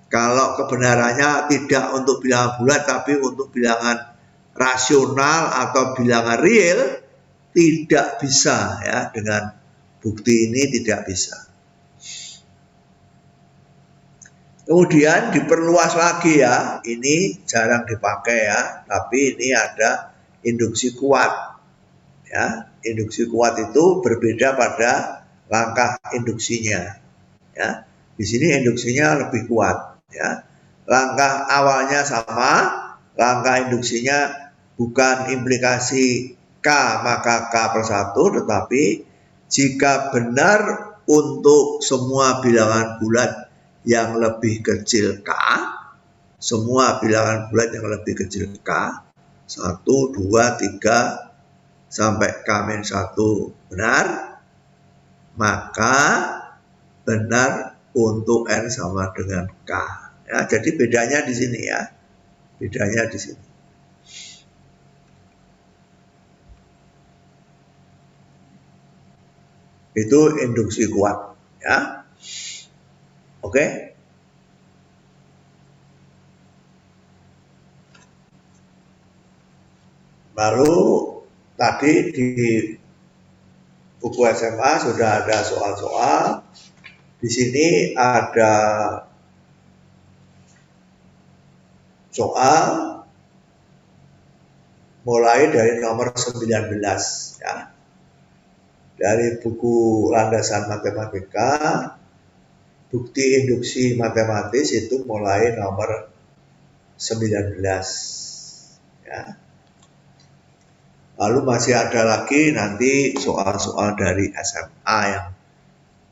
S1: Kalau kebenarannya tidak untuk bilangan bulat tapi untuk bilangan rasional atau bilangan real, tidak bisa, ya, dengan bukti ini tidak bisa. Kemudian diperluas lagi, ya, ini jarang dipakai, ya, tapi ini ada induksi kuat, ya. Induksi kuat itu berbeda pada langkah induksinya, ya. Di sini induksinya lebih kuat, ya. Langkah awalnya sama, langkah induksinya bukan implikasi K maka K/1, tetapi jika benar untuk semua bilangan bulat yang lebih kecil K, semua bilangan bulat yang lebih kecil K, 1, 2, 3, sampai K-1 benar, maka benar untuk N sama dengan K. Ya, jadi bedanya di sini, ya. Bedanya di sini. Itu induksi kuat, ya. Oke. Lalu tadi di buku SMA sudah ada soal-soal. Di sini ada soal mulai dari nomor 19, ya. Dari buku Landasan Matematika, bukti induksi matematis itu mulai nomor 19, ya. Lalu masih ada lagi nanti soal-soal dari SMA yang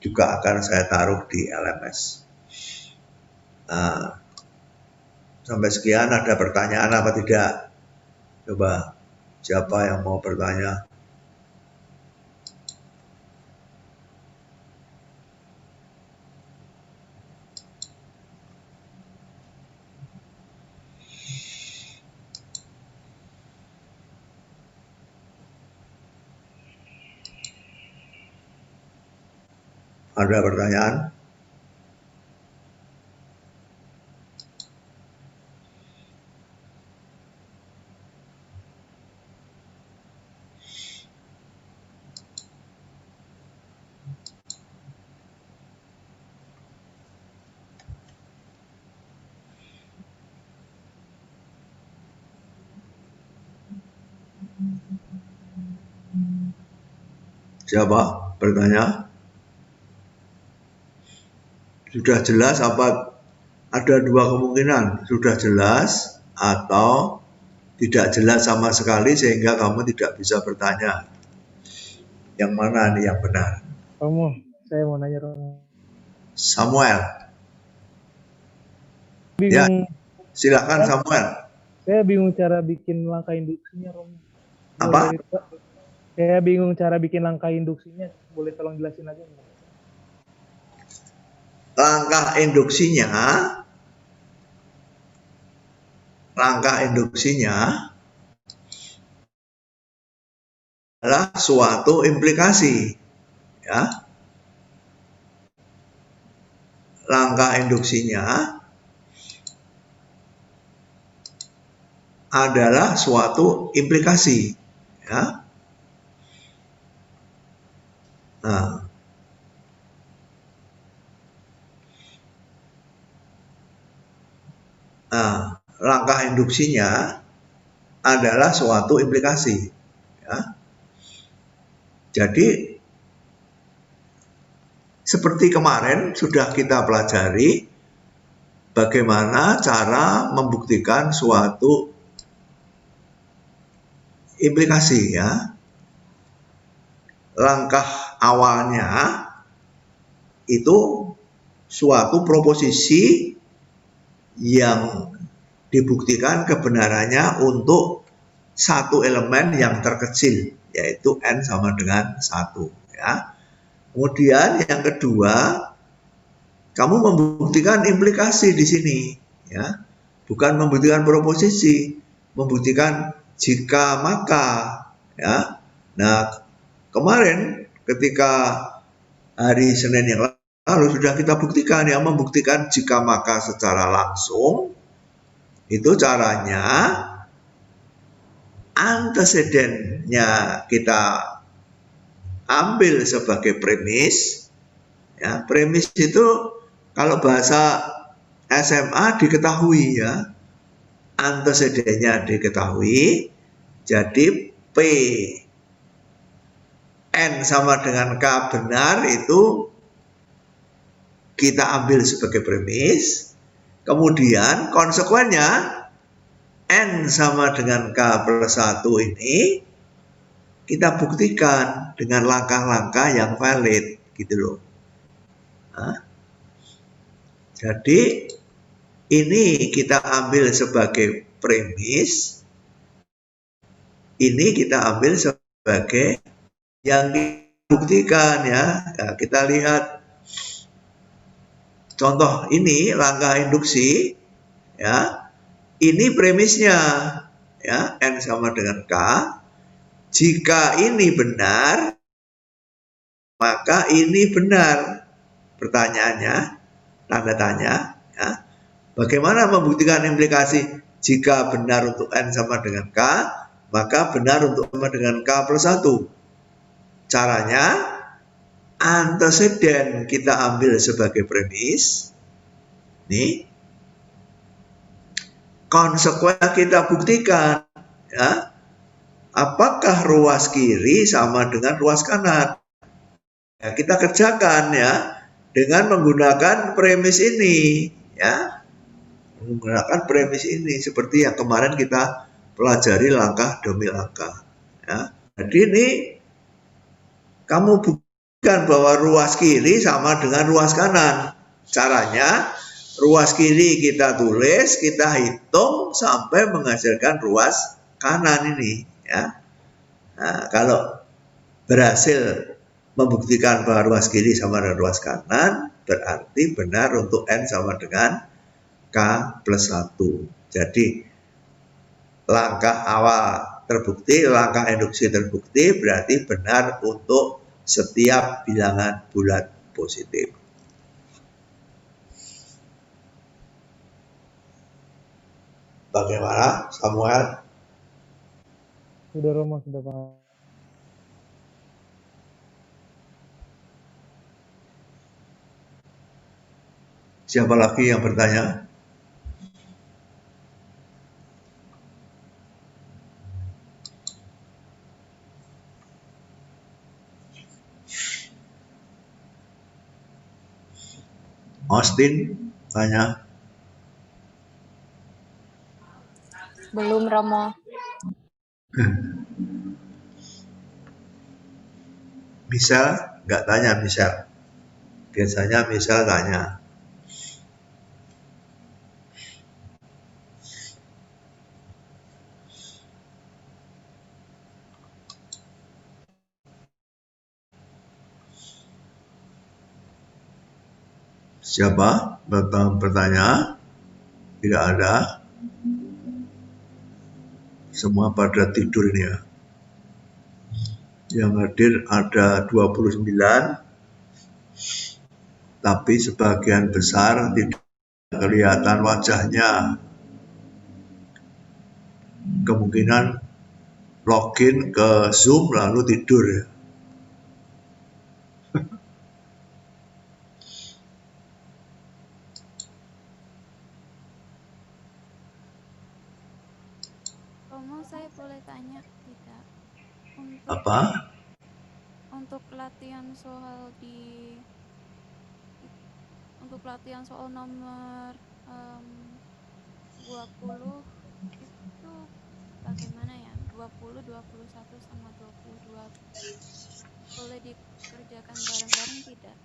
S1: juga akan saya taruh di LMS. Nah, sampai sekian, ada pertanyaan apa tidak? Coba, siapa yang mau bertanya? Ada pertanyaan? Siapa bertanya? Sudah jelas apa ada dua kemungkinan? Sudah jelas atau tidak jelas sama sekali sehingga kamu tidak bisa bertanya. Yang mana nih yang benar?
S4: Romo, saya mau nanya Romo.
S1: Samuel.
S4: Bingung,
S1: Silakan Samuel.
S4: saya bingung cara bikin langkah induksinya Romo.
S1: Apa?
S4: Saya bingung cara bikin langkah induksinya. Boleh tolong jelasin aja nggak?
S1: Langkah induksinya adalah suatu implikasi, ya. Langkah induksinya adalah suatu implikasi, ya. Langkah induksinya adalah suatu implikasi, ya. Jadi seperti kemarin sudah kita pelajari bagaimana cara membuktikan suatu implikasi, ya. Langkah awalnya itu suatu proposisi yang dibuktikan kebenarannya untuk satu elemen yang terkecil, yaitu N sama dengan 1, ya. Kemudian yang kedua, kamu membuktikan implikasi di sini, ya. Bukan membuktikan proposisi, membuktikan jika maka, ya. Nah, kemarin ketika hari Senin yang lalu sudah kita buktikan, ya, membuktikan jika maka secara langsung itu caranya antecedennya kita ambil sebagai premis. Ya, premis itu kalau bahasa SMA diketahui, ya, antecedennya diketahui, jadi P N sama dengan K benar itu kita ambil sebagai premis. Kemudian konsekuennya N sama dengan K plus 1 ini kita buktikan dengan langkah-langkah yang valid, gitu loh. Nah, jadi ini kita ambil sebagai premis, ini kita ambil sebagai yang dibuktikan, ya. Nah, kita lihat contoh ini langkah induksi, ya. Ini premisnya, ya, N sama dengan K. Jika ini benar, maka ini benar. Pertanyaannya, tanda tanya, ya. Bagaimana membuktikan implikasi jika benar untuk N sama dengan K, maka benar untuk sama dengan K plus 1. Caranya, antecedent kita ambil sebagai premis. Nih. Konsekuensi kita buktikan, ya. Apakah ruas kiri sama dengan ruas kanan? Ya, kita kerjakan, ya, dengan menggunakan premis ini, ya. Menggunakan premis ini seperti yang kemarin kita pelajari langkah demi langkah, ya. Jadi ini kamu buktikan bahwa ruas kiri sama dengan ruas kanan. Caranya, ruas kiri kita tulis, kita hitung sampai menghasilkan ruas kanan ini, ya. Nah, kalau berhasil membuktikan bahwa ruas kiri sama dengan ruas kanan, berarti benar untuk N sama dengan K plus 1. Jadi langkah awal terbukti, langkah induksi terbukti, berarti benar untuk setiap bilangan bulat positif. Bagaimana, Samuel?
S4: Sudah Romo, sudah paham.
S1: Siapa lagi yang bertanya? Austin, tanya.
S5: Belum, Romo.
S1: Misal, nggak tanya misal. Biasanya misal tanya. Siapa bertanya? Tidak ada. Semua pada tidur ini, ya. Yang hadir ada 29, tapi sebagian besar tidak kelihatan wajahnya. Kemungkinan login ke Zoom lalu tidur, ya.
S5: Romo, saya boleh tanya tidak?
S1: Apa?
S5: Untuk latihan soal untuk latihan soal nomor 20 itu bagaimana, ya? 20, 21 sama 22 boleh dikerjakan bareng-bareng tidak?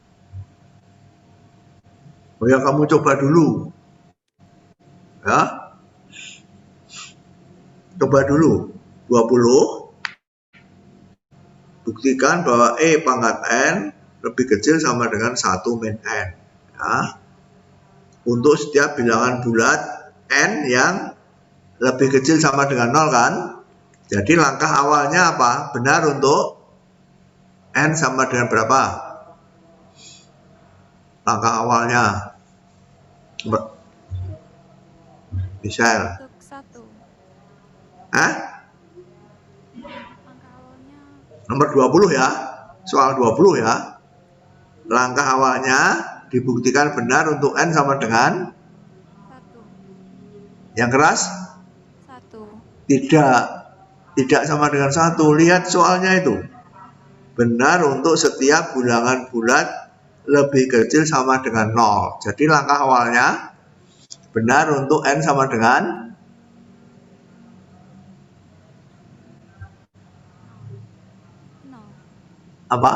S1: Oh ya, kamu coba dulu, ya. Coba dulu 20, buktikan bahwa E pangkat N lebih kecil sama dengan 1 min N, ya. Untuk setiap bilangan bulat N yang lebih kecil sama dengan 0, kan. Jadi langkah awalnya apa? Benar untuk N sama dengan berapa? Langkah awalnya. Michelle.
S5: Untuk 1. Langkah awalnya
S1: Nomor 20 ya. Soal 20 ya. Langkah awalnya dibuktikan benar untuk N sama dengan
S5: 1.
S1: yang keras?
S5: 1.
S1: Tidak sama dengan 1. Lihat soalnya itu. Benar untuk setiap bilangan bulat lebih kecil sama dengan 0. Jadi langkah awalnya benar untuk N sama dengan apa?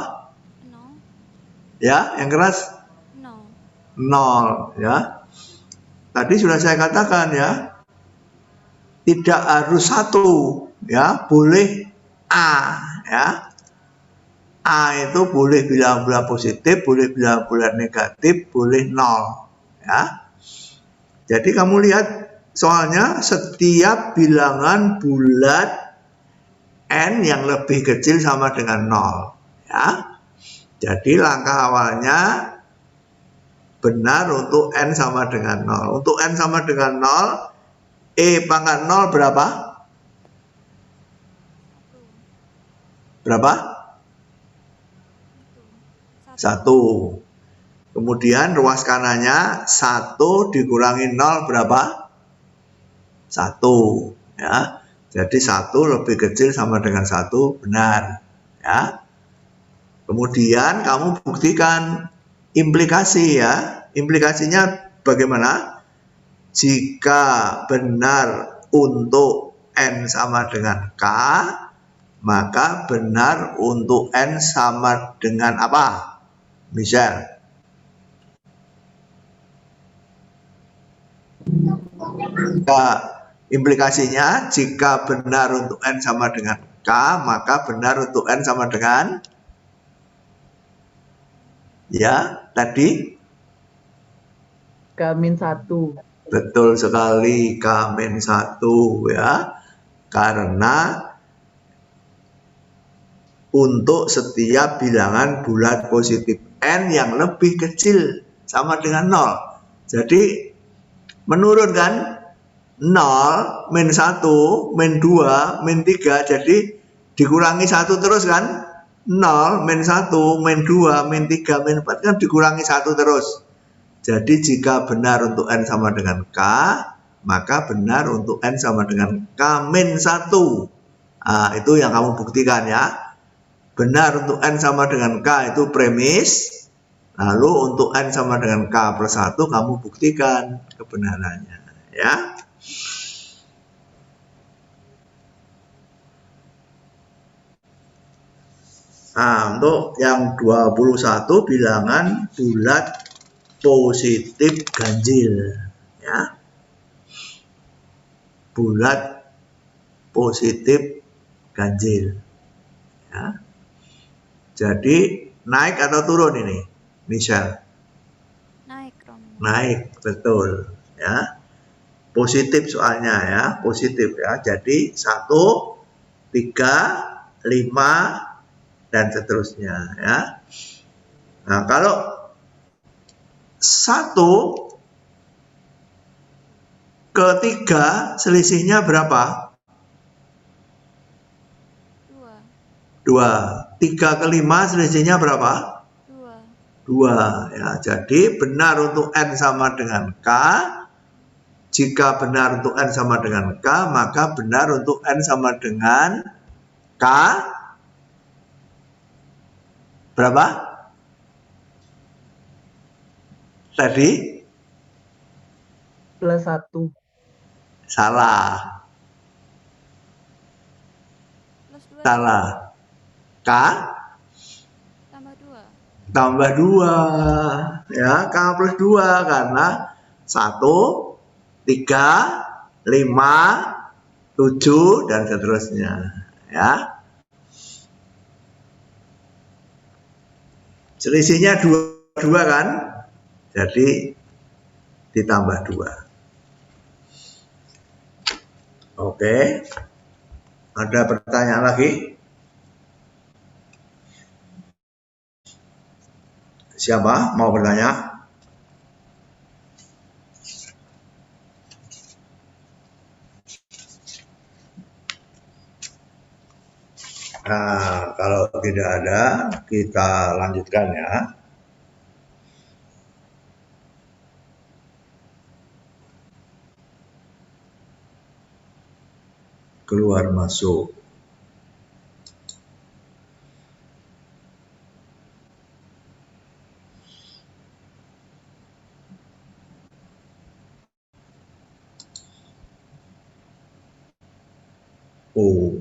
S5: 0.
S1: Ya, yang keras
S5: 0.
S1: 0 ya. Tadi sudah saya katakan ya. Tidak harus 1 ya, boleh A ya. A itu boleh bilangan bulat positif, boleh bilangan bulat negatif, boleh 0 ya. Jadi kamu lihat soalnya setiap bilangan bulat N yang lebih kecil sama dengan 0 ya. Jadi langkah awalnya benar untuk N sama dengan 0. Untuk N sama dengan 0, E pangkat 0 berapa? Berapa? 1. Kemudian ruas kanannya 1 dikurangi 0 berapa? 1 ya. Jadi 1 lebih kecil sama dengan 1 benar ya. Kemudian kamu buktikan implikasi ya. Implikasinya bagaimana? Jika benar untuk N sama dengan K, maka benar untuk N sama dengan apa? Michelle. Implikasinya jika benar untuk N sama dengan K, maka benar untuk N sama dengan ya, tadi
S2: K-1.
S1: betul sekali K-1 ya. Karena untuk setiap bilangan bulat positif N yang lebih kecil sama dengan 0. Jadi menurun kan? 0, min 1, min 2, min 3. Jadi dikurangi 1 terus kan? 0, min 1, min 2, min 3, min 4 kan dikurangi 1 terus. Jadi jika benar untuk N sama dengan K, maka benar untuk N sama dengan K-1. Nah, itu yang kamu buktikan ya. Benar untuk N sama dengan K itu premis. Lalu untuk N sama dengan K+1 kamu buktikan kebenarannya ya. Nah, untuk yang 21 bilangan bulat positif ganjil ya. Bulat positif ganjil ya. Jadi naik atau turun ini, Michelle?
S5: Naik, Romo.
S1: Naik, betul ya. Positif soalnya ya, positif ya. Jadi 1, 3, 5 dan seterusnya ya. Nah, kalau 1 ke 3 selisihnya berapa? 2. 3 ke 5 selisihnya berapa? 2 ya. Jadi benar untuk N sama dengan K. Jika benar untuk N sama dengan K, maka benar untuk N sama dengan K berapa? Tadi?
S2: +1.
S1: Salah.
S5: +2.
S1: Salah. K
S5: tambah 2.
S1: tambah 2 ya, K plus 2 karena 1, 3, 5, 7 dan seterusnya ya. Selisihnya 2 kan? Jadi ditambah 2. Oke. Ada pertanyaan lagi? Siapa mau bertanya? Nah, kalau tidak ada, kita lanjutkan ya. Keluar masuk. Oh.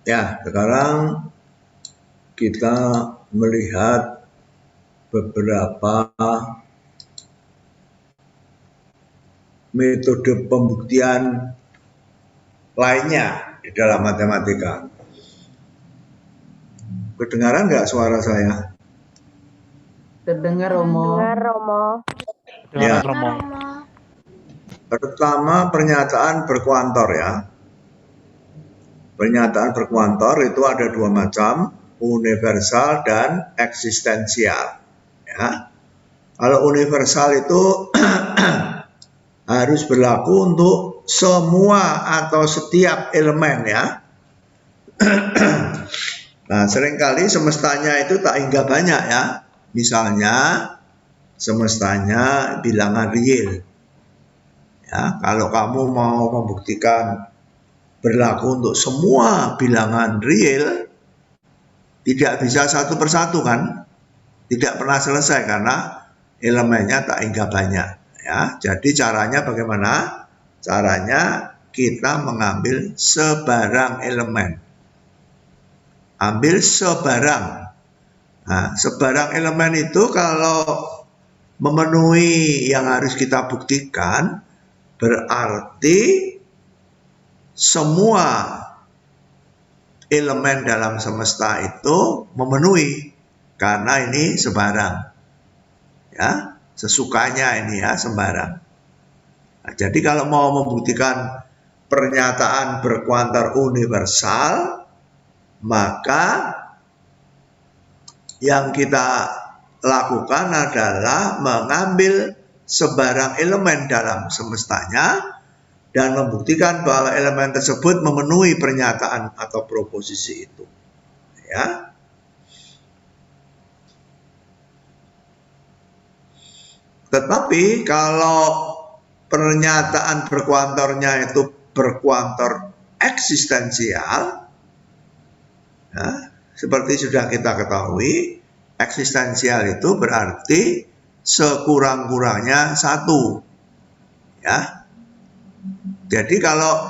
S1: Ya, sekarang kita melihat beberapa metode pembuktian lainnya di dalam matematika. Kedengaran nggak suara saya?
S2: Terdengar Romo.
S1: Ya.
S5: Dengar, Romo.
S1: Pertama, pernyataan berkuantor ya. Pernyataan berkuantor itu ada dua macam, universal dan eksistensial. Ya. Kalau universal itu harus berlaku untuk semua atau setiap elemen ya. Nah, seringkali semestanya itu tak hingga banyak ya. Misalnya semestanya bilangan real. Ya, kalau kamu mau membuktikan berlaku untuk semua bilangan real, tidak bisa satu persatu kan, tidak pernah selesai karena elemennya tak hingga banyak ya. Jadi caranya bagaimana? Caranya kita mengambil sebarang elemen, ambil sebarang. Nah, sebarang elemen itu kalau memenuhi yang harus kita buktikan, berarti semua elemen dalam semesta itu memenuhi, karena ini sebarang ya, sesukanya ini ya, sembarang. Nah, jadi kalau mau membuktikan pernyataan berkuantor universal, maka yang kita lakukan adalah mengambil sebarang elemen dalam semestanya dan membuktikan bahwa elemen tersebut memenuhi pernyataan atau proposisi itu. Ya. Tetapi kalau pernyataan berkuantornya itu berkuantor eksistensial, ya, seperti sudah kita ketahui, eksistensial itu berarti sekurang-kurangnya satu. Ya. Jadi kalau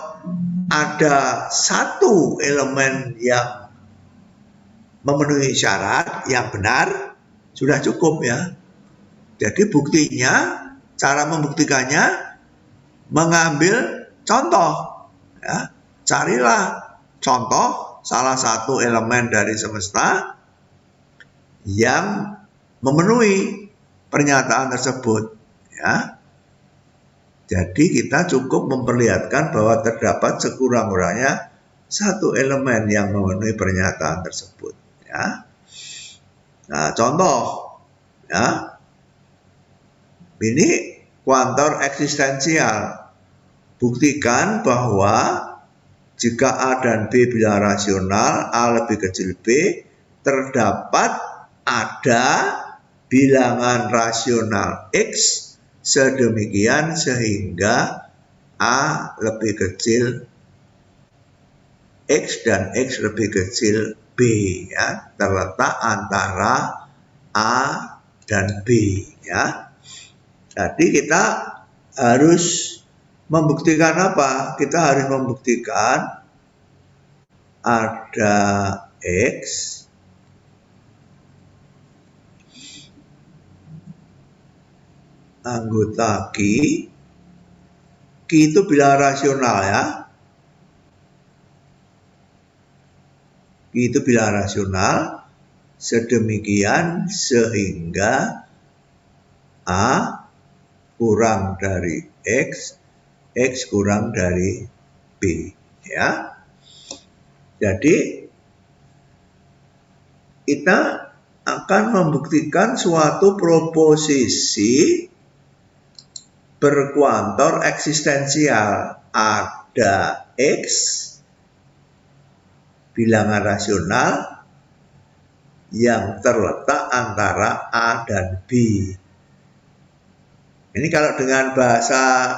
S1: ada satu elemen yang memenuhi syarat yang benar, sudah cukup ya. Jadi buktinya, cara membuktikannya mengambil contoh. Ya. Carilah contoh salah satu elemen dari semesta yang memenuhi pernyataan tersebut. Ya. Jadi kita cukup memperlihatkan bahwa terdapat sekurang-kurangnya satu elemen yang memenuhi pernyataan tersebut. Ya. Nah, contoh, ya. Ini kuantor eksistensial. Buktikan bahwa jika A dan B bilang rasional, A lebih kecil B, terdapat ada bilangan rasional X sedemikian sehingga A lebih kecil X dan X lebih kecil B, ya, terletak antara A dan B, ya. Jadi kita harus membuktikan apa? Kita harus membuktikan ada X anggota Q itu bilangan rasional ya. Q itu bilangan rasional sedemikian sehingga A kurang dari X, X kurang dari B, ya. Jadi kita akan membuktikan suatu proposisi berkuantor eksistensial. Ada X bilangan rasional yang terletak antara A dan B. Ini kalau dengan bahasa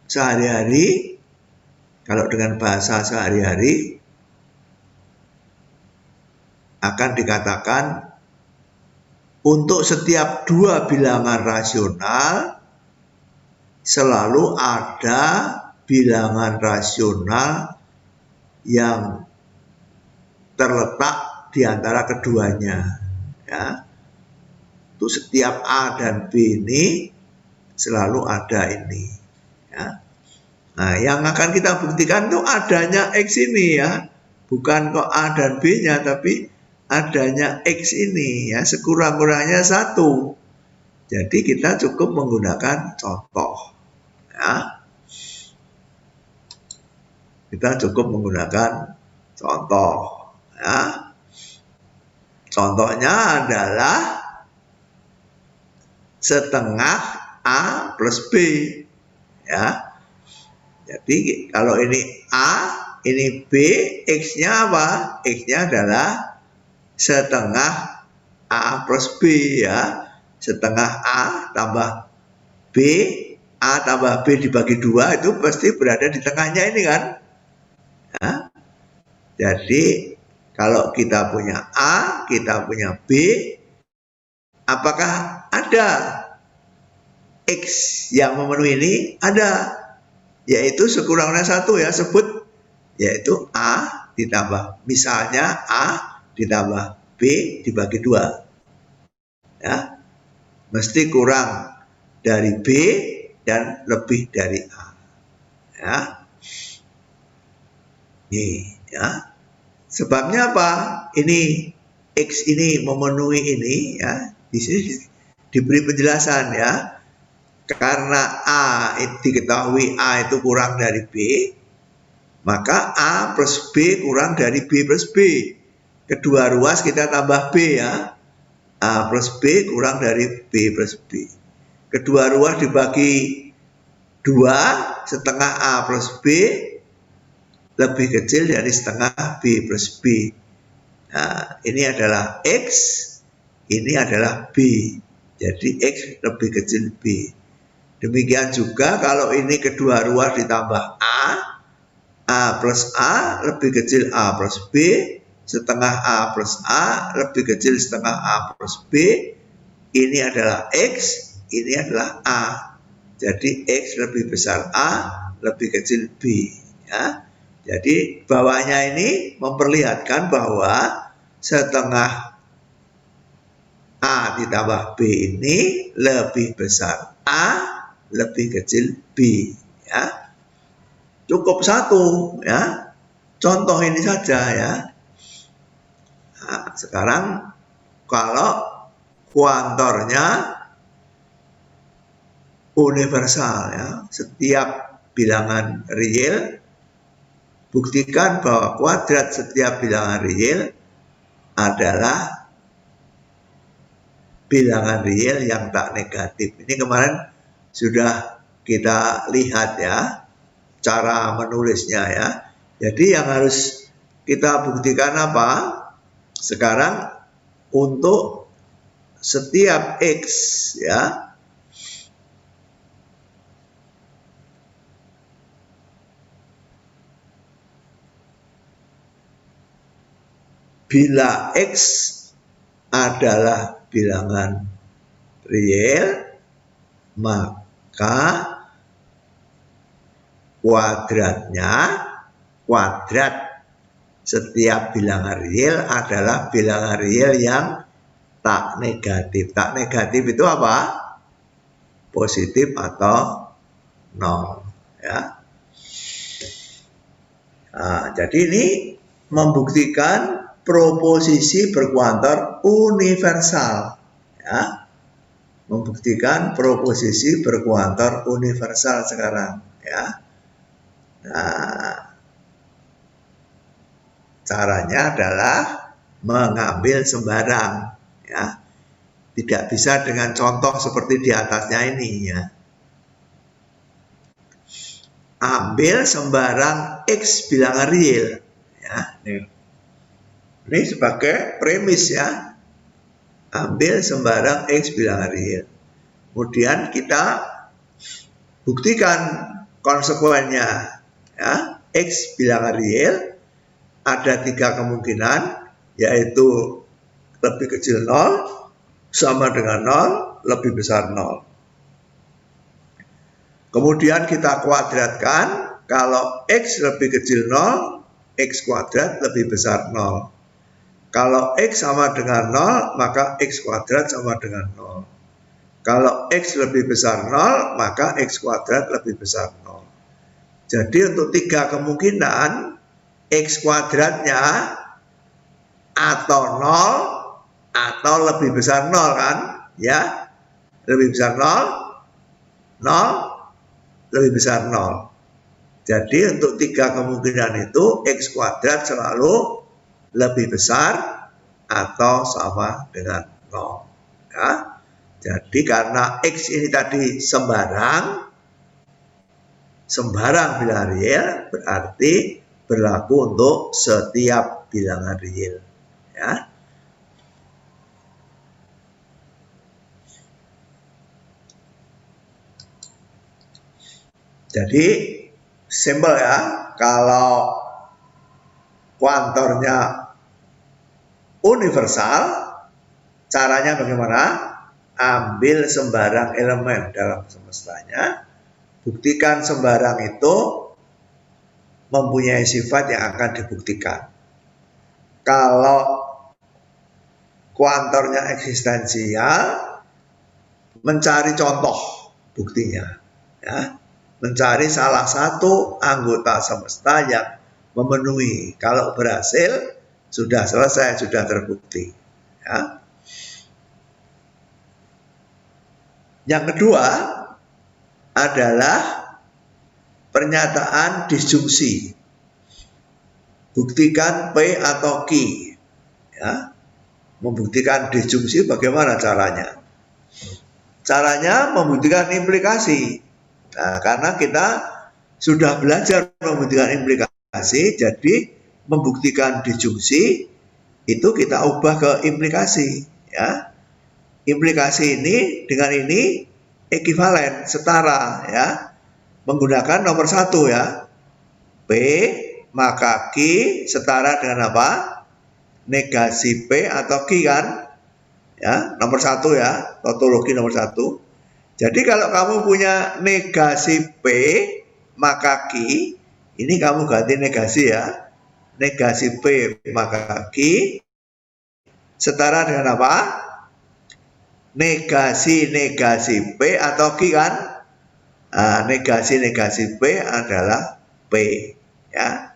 S1: sehari-hari, akan dikatakan untuk setiap dua bilangan rasional selalu ada bilangan rasional yang terletak di antara keduanya. Ya. Untuk setiap A dan B ini selalu ada ini. Ya. Nah, yang akan kita buktikan itu adanya X ini ya. Bukan kok A dan B-nya, tapi adanya X ini ya, sekurang-kurangnya satu. Jadi kita cukup menggunakan contoh. Ya. Kita cukup menggunakan contoh. Ya. Contohnya adalah setengah A plus B, ya. Jadi kalau ini A, ini B, X-nya apa? X-nya adalah setengah A plus B, ya. Setengah A tambah B, A tambah B dibagi 2 itu pasti berada di tengahnya ini kan. Ya. Jadi kalau kita punya A, kita punya B, apakah ada X yang memenuhi ini? Ada, yaitu sekurang-kurangnya satu ya, sebut, yaitu A ditambah, misalnya A ditambah B dibagi 2 ya, mesti kurang dari B dan lebih dari A ya. Ini ya, sebabnya apa? Ini X ini memenuhi ini ya, di sini diberi penjelasan ya. Karena A diketahui A itu kurang dari B, maka A plus B kurang dari B plus B. Kedua ruas kita tambah B ya. A plus B kurang dari B plus B. Kedua ruas dibagi 2, setengah A plus B lebih kecil dari setengah B plus B. Nah, ini adalah X, ini adalah B. Jadi X lebih kecil B. Demikian juga kalau ini kedua ruas ditambah A plus A lebih kecil A plus B, setengah A plus A lebih kecil setengah A plus B. Ini adalah X, ini adalah A. Jadi X lebih besar A, lebih kecil B. Ya. Jadi bawahnya ini memperlihatkan bahwa setengah A ditambah B ini lebih besar A, lebih kecil B. Ya. Cukup satu, ya. Contoh ini saja, ya. Nah, sekarang kalau kuantornya universal, ya, setiap bilangan real, buktikan bahwa kuadrat setiap bilangan real adalah bilangan real yang tak negatif. Ini kemarin sudah kita lihat, ya, cara menulisnya, ya. Jadi yang harus kita buktikan apa? Sekarang untuk setiap X, ya, bila X adalah bilangan real, maka kuadrat setiap bilangan real adalah bilangan real yang tak negatif. Tak negatif itu apa? Positif atau nol, ya. Nah, jadi ini membuktikan proposisi berkuantor universal, ya. Membuktikan proposisi berkuantor universal sekarang, ya. Nah, caranya adalah mengambil sembarang, ya. Tidak bisa dengan contoh seperti di atasnya ini, ya. Ambil sembarang X bilangan real, ya. Ini sebagai premis, ya. Ambil sembarang X bilangan real. Kemudian kita buktikan konsekuennya, ya. X bilangan real ada 3 kemungkinan, yaitu lebih kecil 0, sama dengan 0, lebih besar 0. Kemudian kita kuadratkan, kalau X lebih kecil 0, X kuadrat lebih besar 0. Kalau X sama dengan 0, maka X kuadrat sama dengan 0. Kalau X lebih besar 0, maka X kuadrat lebih besar 0. Jadi untuk 3 kemungkinan, X kuadratnya atau 0 atau lebih besar 0, kan? Ya, lebih besar 0, 0, lebih besar 0. Jadi untuk 3 kemungkinan itu X kuadrat selalu lebih besar atau sama dengan 0. Ya. Jadi karena X ini tadi sembarang bilangan real, berarti berlaku untuk setiap bilangan real, ya. Jadi simpel, ya. Kalau kuantornya universal, caranya bagaimana? Ambil sembarang elemen dalam semestanya, buktikan sembarang itu mempunyai sifat yang akan dibuktikan. Kalau kuantornya eksistensial, mencari contoh buktinya, ya. Mencari salah satu anggota semesta yang memenuhi. Kalau berhasil, sudah selesai, sudah terbukti, ya. Yang kedua adalah pernyataan disjungsi. Buktikan P atau Q, ya. membuktikan disjungsi bagaimana caranya? Caranya membuktikan implikasi. Nah, karena kita sudah belajar membuktikan implikasi, jadi membuktikan disjungsi itu kita ubah ke implikasi, ya. Implikasi ini dengan ini ekivalen, setara, ya. Menggunakan nomor 1, ya. P maka Q setara dengan apa? Negasi P atau Q, kan? Ya, nomor 1, ya, tautologi nomor 1. Jadi kalau kamu punya negasi P maka Q, ini kamu ganti negasi, ya. Negasi P maka Q setara dengan apa? Negasi P atau Q, kan? Nah, negasi P adalah P, ya.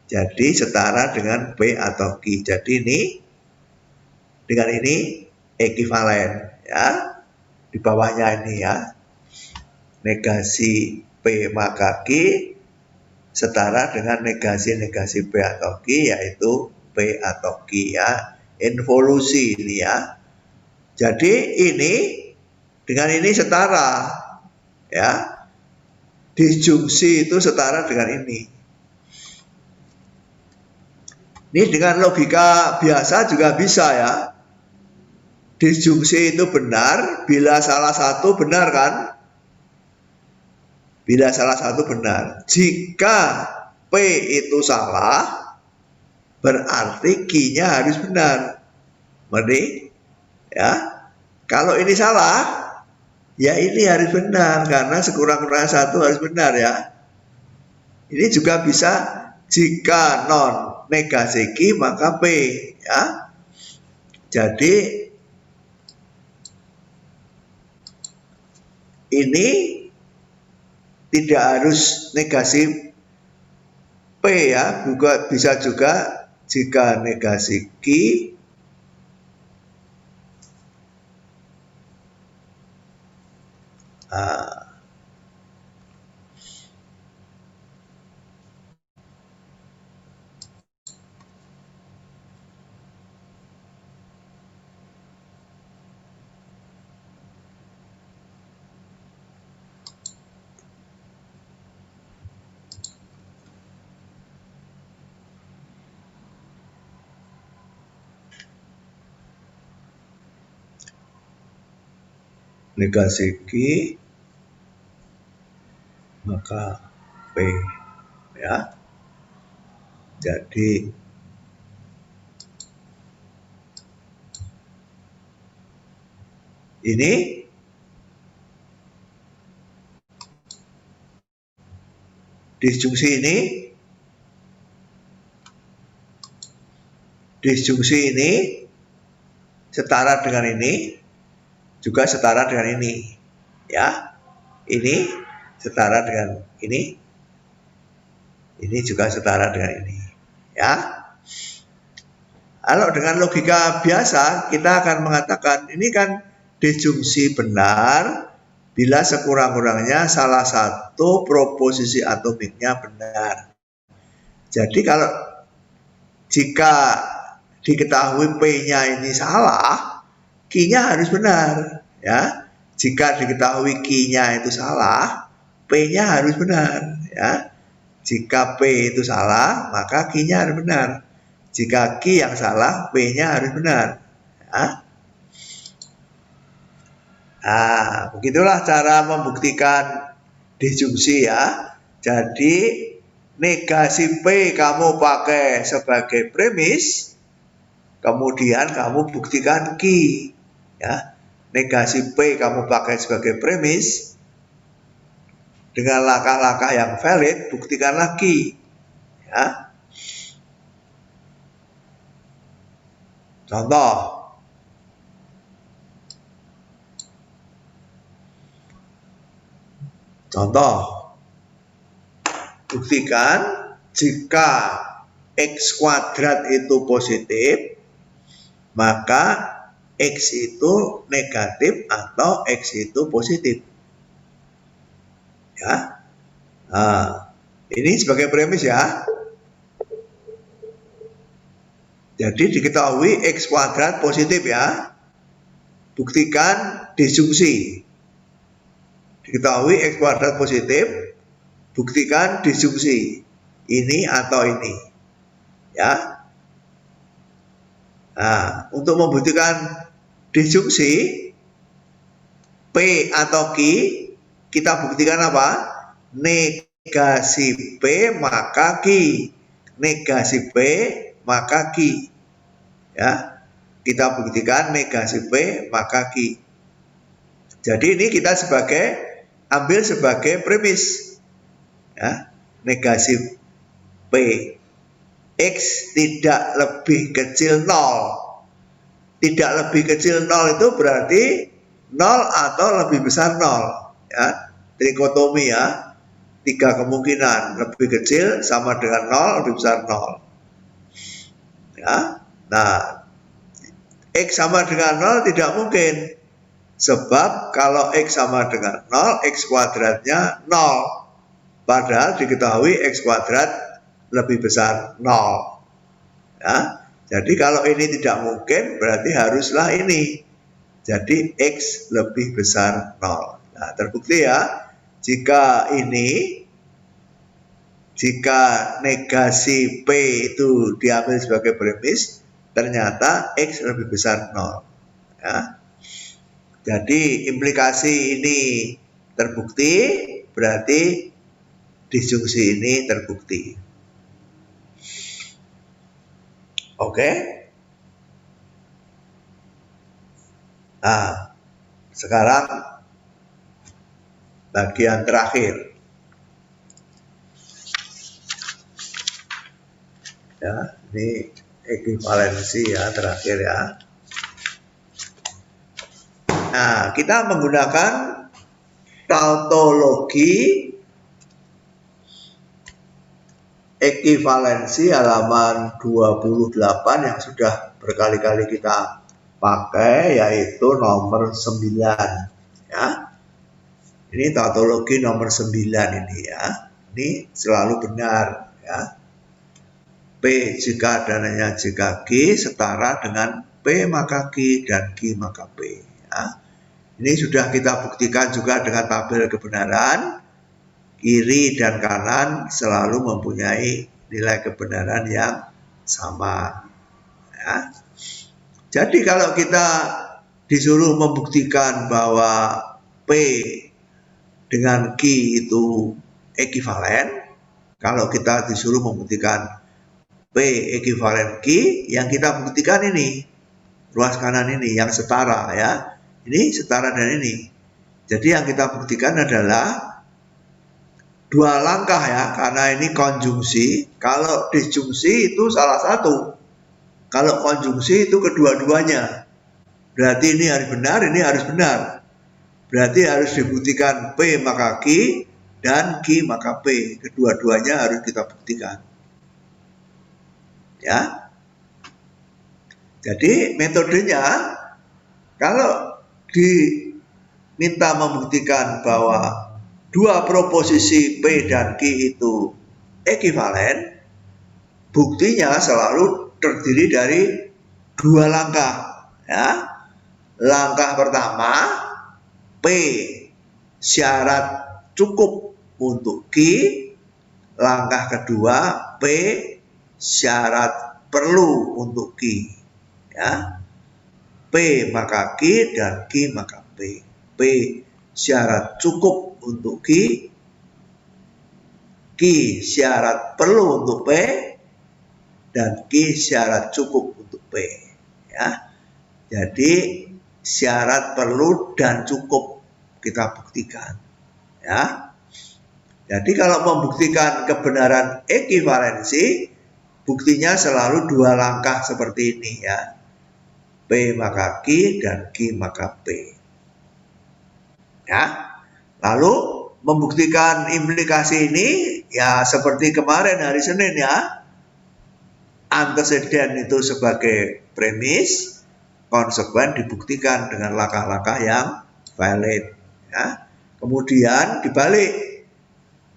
S1: Jadi setara dengan P atau Q. Jadi ini dengan ini ekivalen, ya. Di bawahnya ini, ya. Negasi P maka Q setara dengan negasi P atau Q, yaitu P atau Q, ya. Involusi ini, ya. Jadi ini dengan ini setara, ya. Disjungsi itu setara dengan ini. Ini dengan logika biasa juga bisa, ya. Disjungsi itu benar bila salah satu benar, kan? Bila salah satu benar. Jika P itu salah, berarti Q-nya harus benar. Berarti, ya. Kalau ini salah, ya ini harus benar, karena sekurang-kurangnya satu harus benar, ya. Ini juga bisa jika non negasi Q maka P, ya. Jadi ini tidak harus negasi P, ya, juga bisa juga jika negasi Q negasi Q maka P, ya. Jadi ini disjungsi ini setara dengan ini, juga setara dengan ini, ya. Ini setara dengan ini juga setara dengan ini, ya. Kalau dengan logika biasa kita akan mengatakan ini kan disjungsi benar bila sekurang-kurangnya salah satu proposisi atomiknya benar. Jadi kalau jika diketahui P-nya ini salah, Q-nya harus benar, ya. Jika diketahui Q-nya itu salah, P-nya harus benar, ya. Jika P itu salah, maka Q-nya harus benar. Jika Q yang salah, P-nya harus benar, ya. Nah, begitulah cara membuktikan disjungsi, ya. Jadi negasi P kamu pakai sebagai premis, kemudian kamu buktikan Q, ya. Negasi P kamu pakai sebagai premis, dengan langkah-langkah yang valid buktikanlah Q, ya. Contoh, buktikan jika X kuadrat itu positif, maka X itu negatif atau X itu positif, ya. Nah, ini sebagai premis, ya. Jadi diketahui X kuadrat positif ya. Buktikan disjungsi. Diketahui X kuadrat positif, buktikan disjungsi. Ini atau ini. Ya. Nah, untuk membuktikan disjungsi P atau Q, kita buktikan apa? Negasi P maka Q. Negasi P maka Q. Ya, kita buktikan negasi P maka Q. Jadi ini kita ambil sebagai premis. Ya, negasi P. X tidak lebih kecil 0. Tidak lebih kecil 0 itu berarti 0 atau lebih besar 0. Ya, trikotomi ya. 3 kemungkinan, lebih kecil sama dengan 0, lebih besar 0. Ya. Nah, X sama dengan 0 tidak mungkin. Sebab kalau X sama dengan 0, X kuadratnya 0. Padahal diketahui X kuadrat lebih besar 0. Ya. Jadi kalau ini tidak mungkin, berarti haruslah ini. Jadi X lebih besar 0. Nah, terbukti ya, jika negasi P itu diambil sebagai premis, ternyata X lebih besar 0. Ya. Jadi implikasi ini terbukti, berarti disjungsi ini terbukti. Oke. Nah, sekarang bagian terakhir. Ya, ini ekuivalensi ya, terakhir ya. Nah, kita menggunakan tautologi ekuivalensi halaman 28 yang sudah berkali-kali kita pakai, yaitu nomor 9 ya. Ini tautologi nomor 9 ini ya. Ini selalu benar ya. P jika dananya jika Q setara dengan P maka Q dan Q maka P ya. Ini sudah kita buktikan juga dengan tabel kebenaran. Kiri dan kanan selalu mempunyai nilai kebenaran yang sama. Ya. Jadi kalau kita disuruh membuktikan bahwa P dengan Q itu ekivalen, kalau kita disuruh membuktikan P ekivalen Q, yang kita buktikan ini, ruas kanan ini yang setara ya. Ini setara dan ini. Jadi yang kita buktikan adalah 2 langkah ya, karena ini konjungsi. Kalau disjungsi itu salah satu. Kalau konjungsi itu kedua-duanya. Berarti ini harus benar, ini harus benar. Berarti harus dibuktikan P maka Q dan Q maka P. Kedua-duanya harus kita buktikan. Ya. Jadi metodenya, kalau diminta membuktikan bahwa 2 proposisi P dan Q itu ekivalen, buktinya selalu terdiri dari 2 langkah. Ya. Langkah pertama, P syarat cukup untuk Q. Langkah kedua, P syarat perlu untuk Q. Ya. P maka Q dan Q maka P. P syarat cukup untuk Q. Q syarat perlu untuk P. Dan Q syarat cukup untuk P. Ya. Jadi syarat perlu dan cukup kita buktikan. Ya. Jadi kalau membuktikan kebenaran ekuivalensi, buktinya selalu 2 langkah seperti ini ya. P maka Q dan Q maka P. Ya. Lalu membuktikan implikasi ini ya seperti kemarin hari Senin ya. Anteseden itu sebagai premis, konsekuen dibuktikan dengan langkah-langkah yang valid. Ya. Kemudian dibalik,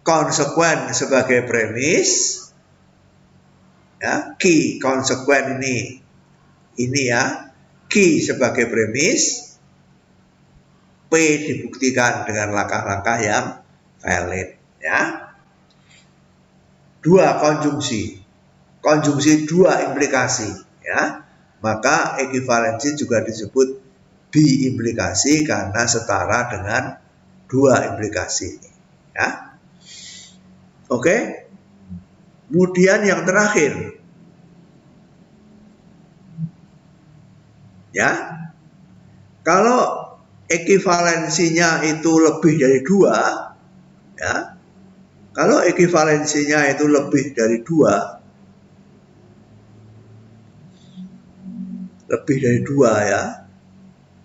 S1: konsekuen sebagai premis, ya, key konsekuen ini ya, key sebagai premis, P dibuktikan dengan langkah-langkah yang valid ya. Dua konjungsi dua implikasi ya, maka ekivalensi juga disebut biimplikasi karena setara dengan dua implikasi ya. Oke. Kemudian yang terakhir ya, kalau ekivalensinya itu lebih dari dua ya, kalau ekivalensinya itu lebih dari dua ya,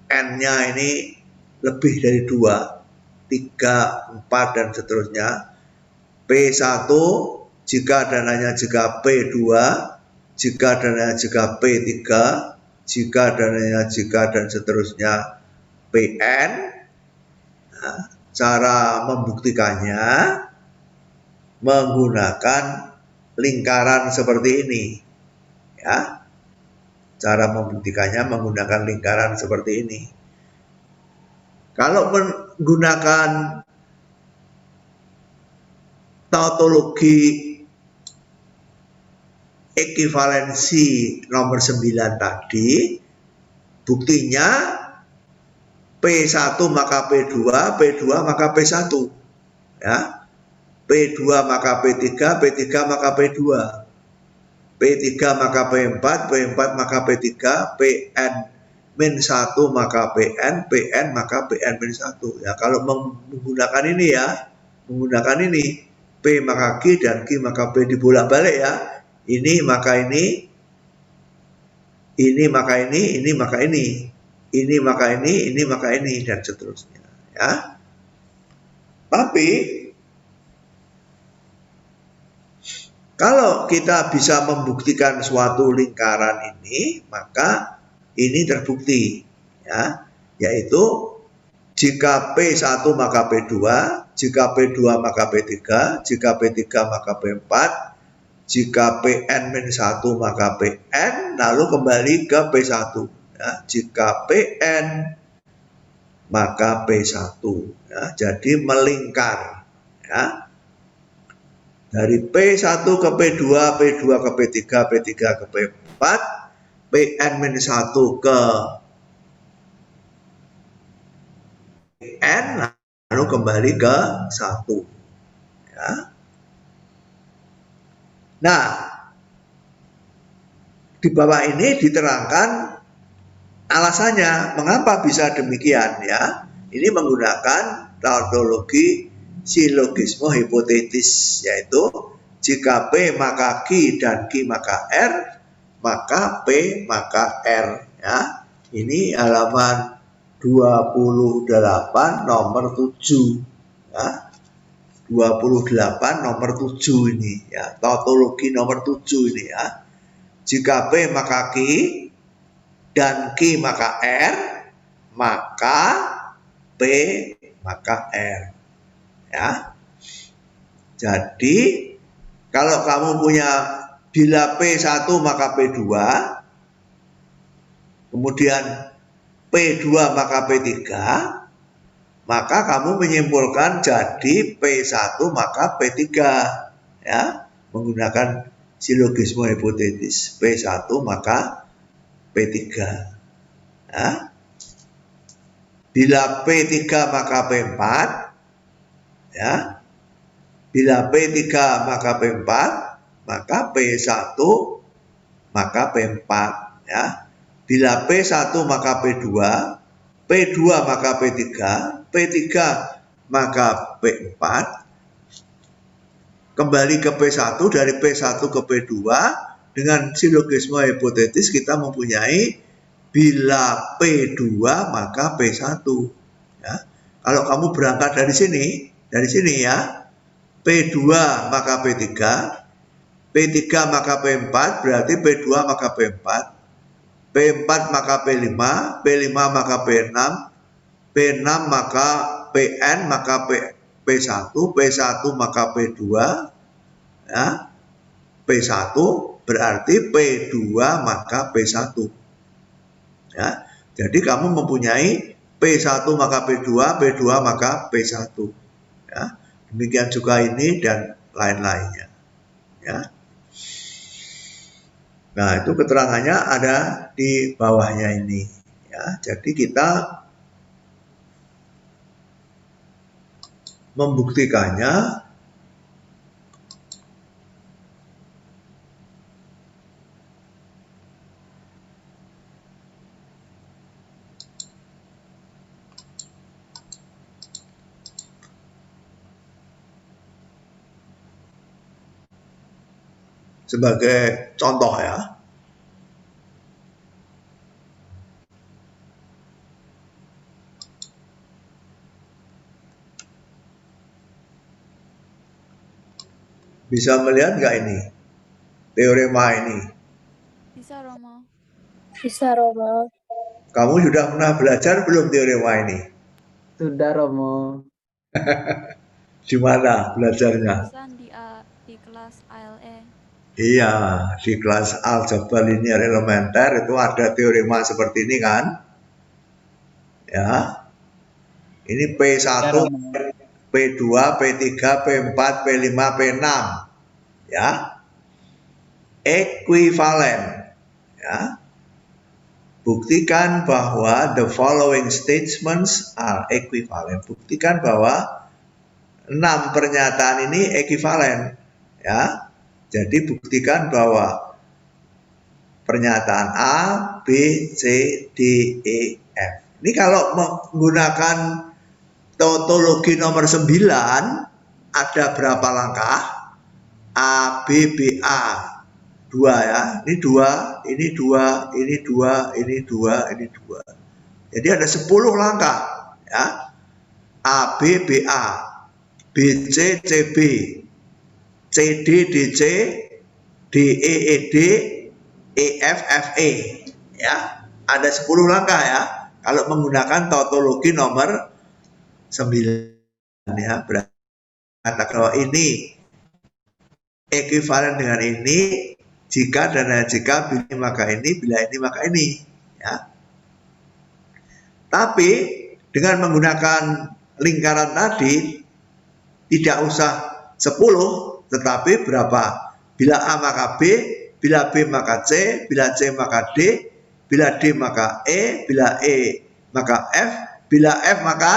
S1: N-nya ini lebih dari 2, 3, 4 dan seterusnya. P1 jika dan hanya jika P2, jika dan hanya jika P3, jika dan hanya jika dan seterusnya Pn. Nah, cara membuktikannya menggunakan lingkaran seperti ini ya. Cara membuktikannya menggunakan lingkaran seperti ini. Kalau menggunakan tautologi ekivalensi nomor 9 tadi, buktinya P1 maka P2, P2 maka P1 ya. P2 maka P3, P3 maka P2, P3 maka P4, P4 maka P3, Pn min 1 maka Pn, Pn maka Pn min 1 ya. Kalau menggunakan ini ya, menggunakan ini P maka Q dan Q maka P dibolak-balik ya. Ini maka ini maka ini maka ini maka ini maka ini dan seterusnya ya. Tapi kalau kita bisa membuktikan suatu lingkaran ini, maka ini terbukti ya, yaitu jika P1 maka P2, jika P2 maka P3, jika P3 maka P4, jika Pn min 1 maka Pn, lalu kembali ke P1 ya, jika Pn maka P1 ya, jadi melingkar ya. Dari P1 ke P2, P2 ke P3, P3 ke P4, Pn-1 ke Pn, lalu kembali ke 1. Ya. Nah, di bawah ini diterangkan alasannya mengapa bisa demikian ya. Ini menggunakan tautologi silogisme hipotetis, yaitu jika P maka Q dan Q maka R, maka P maka R ya. Ini halaman 28 nomor 7 ya. 28 nomor 7 ini ya, tautologi nomor 7 ini ya. Jika P maka Q dan Q maka R, maka P maka R ya. Jadi kalau kamu punya bila P1 maka P2, kemudian P2 maka P3, maka kamu menyimpulkan jadi P1 maka P3 ya, menggunakan silogisme hipotetis P1 maka P3 ya. Bila P3 maka P4 ya, bila P3 maka P4, maka P1 maka P4 ya. Bila P1 maka P2, P2 maka P3, P3 maka P4, kembali ke P1, dari P1 ke P2, dengan silogisme hipotetis kita mempunyai bila P2 maka P1 ya. Kalau kamu berangkat dari sini ya, P2 maka P3, P3 maka P4, berarti P2 maka P4, P4 maka P5, P5 maka P6, P6 maka Pn maka P1, P1 maka P2 ya, P1, berarti P2 maka P1. Ya, jadi kamu mempunyai P1 maka P2, P2 maka P1. Ya, demikian juga ini dan lain-lainnya. Ya. Nah, itu keterangannya ada di bawahnya ini. Ya, jadi kita membuktikannya sebagai contoh ya. Bisa melihat nggak ini? Teorema ini.
S5: Bisa, Romo.
S3: Bisa, Romo.
S1: Kamu sudah pernah belajar belum teorema ini?
S2: Sudah, Romo.
S1: Di mana belajarnya?
S5: Barusan di kelas ALE.
S1: Iya, di kelas aljabar linear elementer itu ada teorema seperti ini kan? Ya. Ini P1, P2, P3, P4, P5, P6. Ya. Ekuivalen. Ya. Buktikan bahwa the following statements are equivalent. Buktikan bahwa 6 pernyataan ini ekivalen. Ya. Jadi buktikan bahwa pernyataan A, B, C, D, E, F. Ini kalau menggunakan tautologi nomor 9 ada berapa langkah? A, B, B, A. 2 ya. Ini 2, ini 2, ini 2, ini 2, ini 2. Jadi ada 10 langkah ya. A, B, B, A. B, C, C, B. C, D, D, C, D, E, E, D, E, F, F, E. Ya, ada 10 langkah ya. Kalau menggunakan tautologi nomor 9 ya, berarti kalau ini ekuivalen dengan ini, jika dan hanya jika, bila ini maka ini, bila ini maka ini. Ya. Tapi dengan menggunakan lingkaran tadi tidak usah 10. Tetapi berapa? Bila A maka B, bila B maka C, bila C maka D, bila D maka E, bila E maka F, bila F maka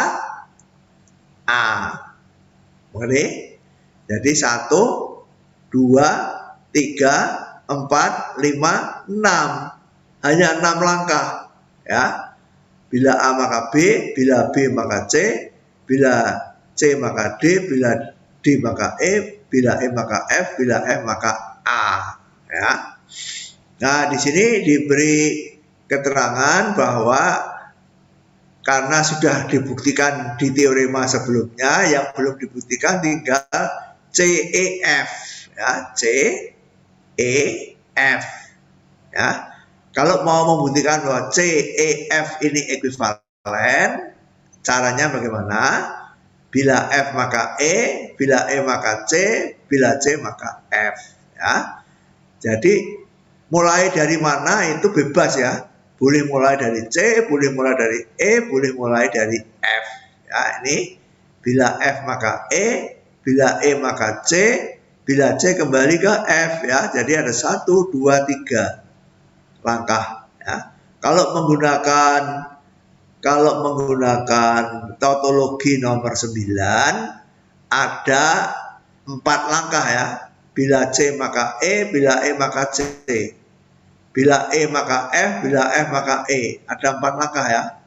S1: A. Mengerti? Jadi 1, 2, 3, 4, 5, 6. Hanya 6 langkah. Ya. Bila A maka B, bila B maka C, bila C maka D, bila D maka E, bila E maka F, bila F maka A. Ya. Nah, di sini diberi keterangan bahwa karena sudah dibuktikan di teorema sebelumnya, yang belum dibuktikan tinggal CEF. Ya, CEF. Ya. Kalau mau membuktikan bahwa CEF ini ekuivalen, caranya bagaimana? Bila F maka E, bila E maka C, bila C maka F. Ya. Jadi mulai dari mana itu bebas ya. Boleh mulai dari C, boleh mulai dari E, boleh mulai dari F. Ya, ini bila F maka E, bila E maka C, bila C kembali ke F ya. Jadi ada 1, 2, 3 langkah. Ya. Kalau menggunakan tautologi nomor 9 ada 4 langkah ya. Bila C maka E, bila E maka C. Bila E maka F, bila F maka E. Ada 4 langkah ya.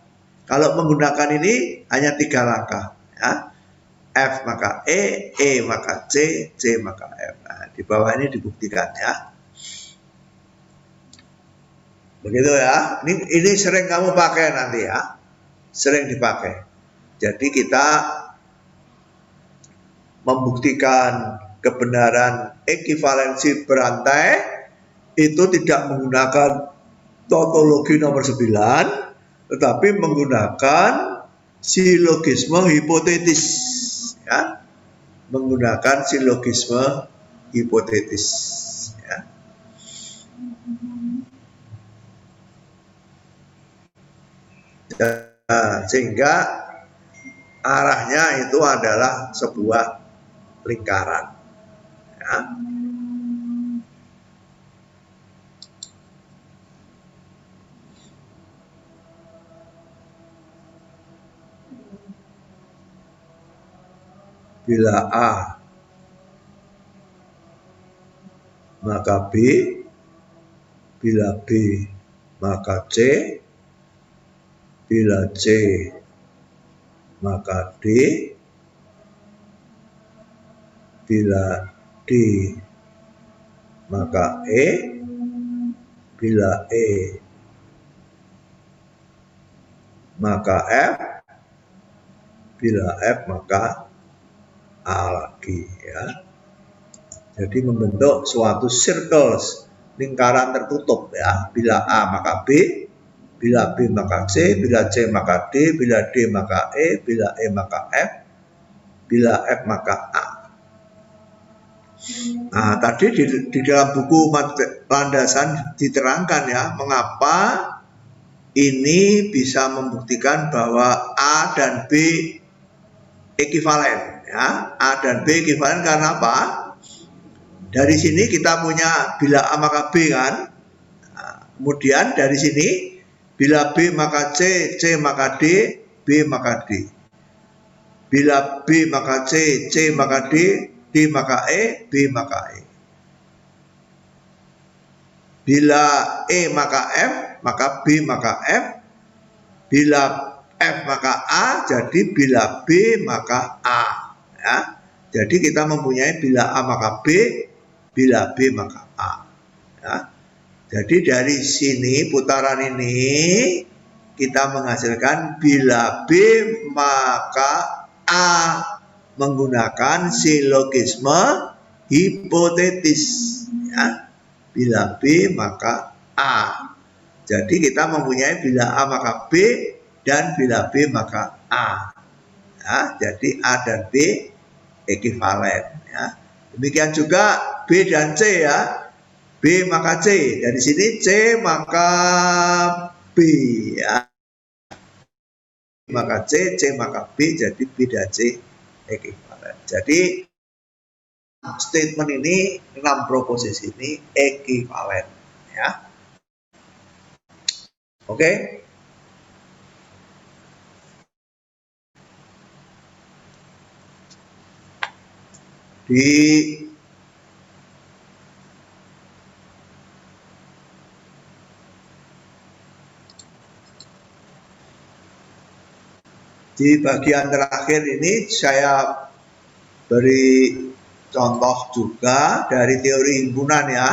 S1: Kalau menggunakan ini hanya 3 langkah ya. F maka E maka C, C maka F. Nah, di bawah ini dibuktikan ya. Begitu ya. Ini sering kamu pakai nanti ya. Sering dipakai. Jadi kita membuktikan kebenaran ekivalensi berantai itu tidak menggunakan tautologi nomor 9, tetapi menggunakan silogisme hipotetis. Ya. Menggunakan silogisme hipotetis. Ya. Nah, sehingga arahnya itu adalah sebuah lingkaran. Ya. Bila A maka B, bila B maka C, bila C maka D, bila D maka E, bila E maka F, bila F maka A lagi, ya. Jadi membentuk suatu circles, lingkaran tertutup, ya. Bila A maka B, bila B maka C, bila C maka D, bila D maka E, bila E maka F, bila F maka A. Nah, tadi di dalam buku landasan diterangkan, ya, mengapa ini bisa membuktikan bahwa A dan B ekivalen, ya. A dan B ekivalen karena apa? Dari sini kita punya bila A maka B, kan. Nah, kemudian dari sini bila B maka C, C maka D, B maka D. Bila B maka C, C maka D, D maka E, B maka E. Bila E maka F, maka B maka F. Bila F maka A, jadi bila B maka A, ya. Jadi kita mempunyai bila A maka B, bila B maka A, ya. Jadi dari sini putaran ini kita menghasilkan bila B maka A menggunakan silogisme hipotetis, ya. Bila B maka A. Jadi kita mempunyai bila A maka B dan bila B maka A, ya. Jadi A dan B ekivalen, ya. Demikian juga B dan C, ya. B maka C, dari sini C maka B, ya. Maka C, C maka B, jadi B dan C ekivalen. Jadi statement ini, 6 proposisi ini ekivalen, ya. Oke. Di bagian terakhir ini saya beri contoh juga dari teori himpunan, ya.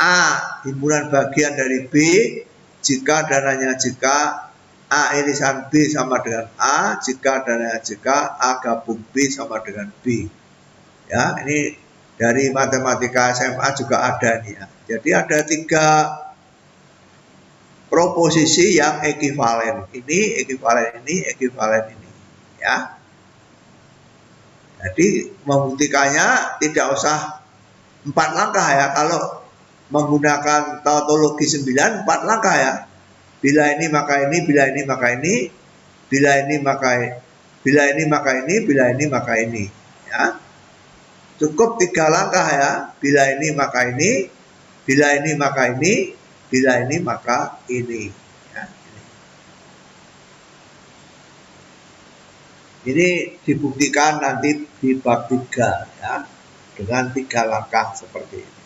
S1: A himpunan bagian dari B jika dan hanya jika A irisan B sama dengan A, jika dan hanya jika A gabung B sama dengan B, ya. Ini dari matematika SMA juga ada nih, ya. Jadi ada 3 proposisi yang ekivalen. Ini ekivalen ini, ekivalen ini, ya. Jadi membuktikannya tidak usah 4 langkah, ya. Kalau menggunakan tautologi 9, 4 langkah, ya. Bila ini maka ini, bila ini maka ini, bila ini maka bila ini maka ini, bila ini maka ini, ya. Cukup 3 langkah, ya. Bila ini maka ini, bila ini maka ini, bila ini maka ini, ya. Ini dibuktikan nanti di bab 3, ya, dengan 3 langkah seperti ini.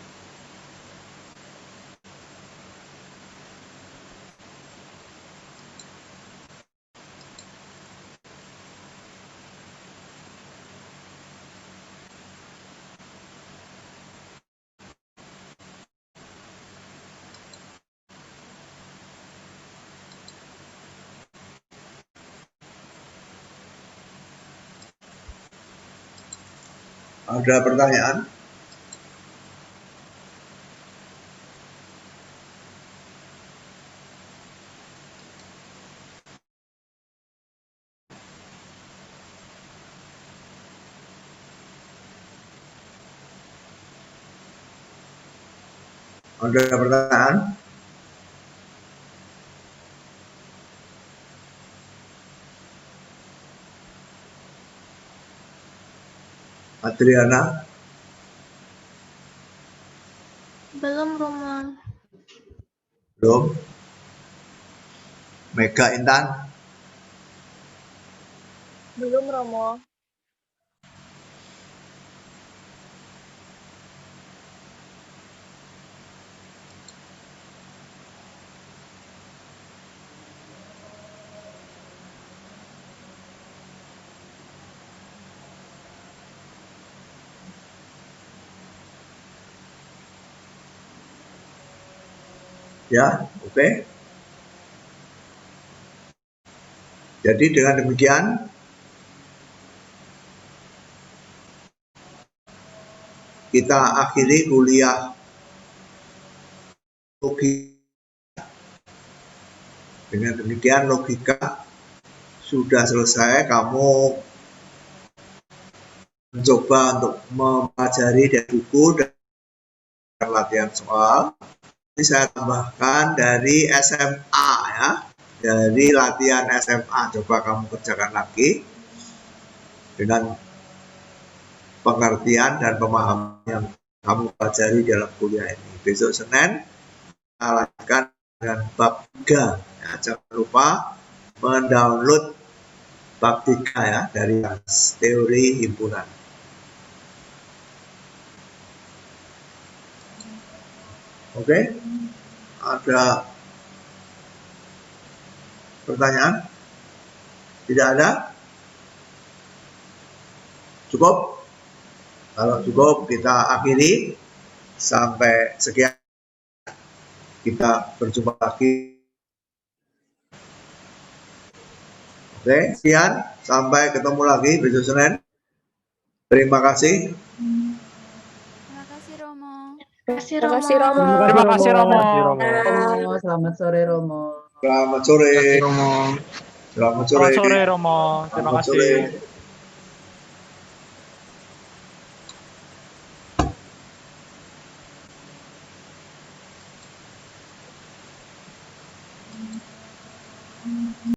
S1: Ada pertanyaan? Ada pertanyaan? Adriana,
S3: Belum, Romo.
S1: belum. Mega Intan,
S3: Belum, Romo.
S1: ya, oke. Jadi dengan demikian kita akhiri kuliah logika. Dengan demikian logika sudah selesai. Kamu mencoba untuk mempelajari dari buku dan latihan soal. Ini saya tambahkan dari SMA ya, dari latihan SMA. Coba kamu kerjakan lagi dengan pengertian dan pemahaman yang kamu pelajari dalam kuliah ini. Besok Senin kita lanjutkan dengan bab 3 ya, jangan lupa mendownload bab 3 ya dari teori himpunan. Oke, ada pertanyaan? Tidak ada? Cukup? Kalau cukup kita akhiri sampai sekian. Kita berjumpa lagi. Oke, sekian. Sampai ketemu lagi besok Senin. Terima kasih.
S5: Terima kasih Romo.
S3: Terima kasih, Romo.
S2: Terima kasih, Romo.
S4: Romo.
S2: Selamat sore, Romo.
S1: Selamat sore.
S6: Romo.
S1: Selamat
S6: Selamat
S1: sore.
S6: sore Romo. Terima
S1: Selamat
S6: kasih.
S1: sore.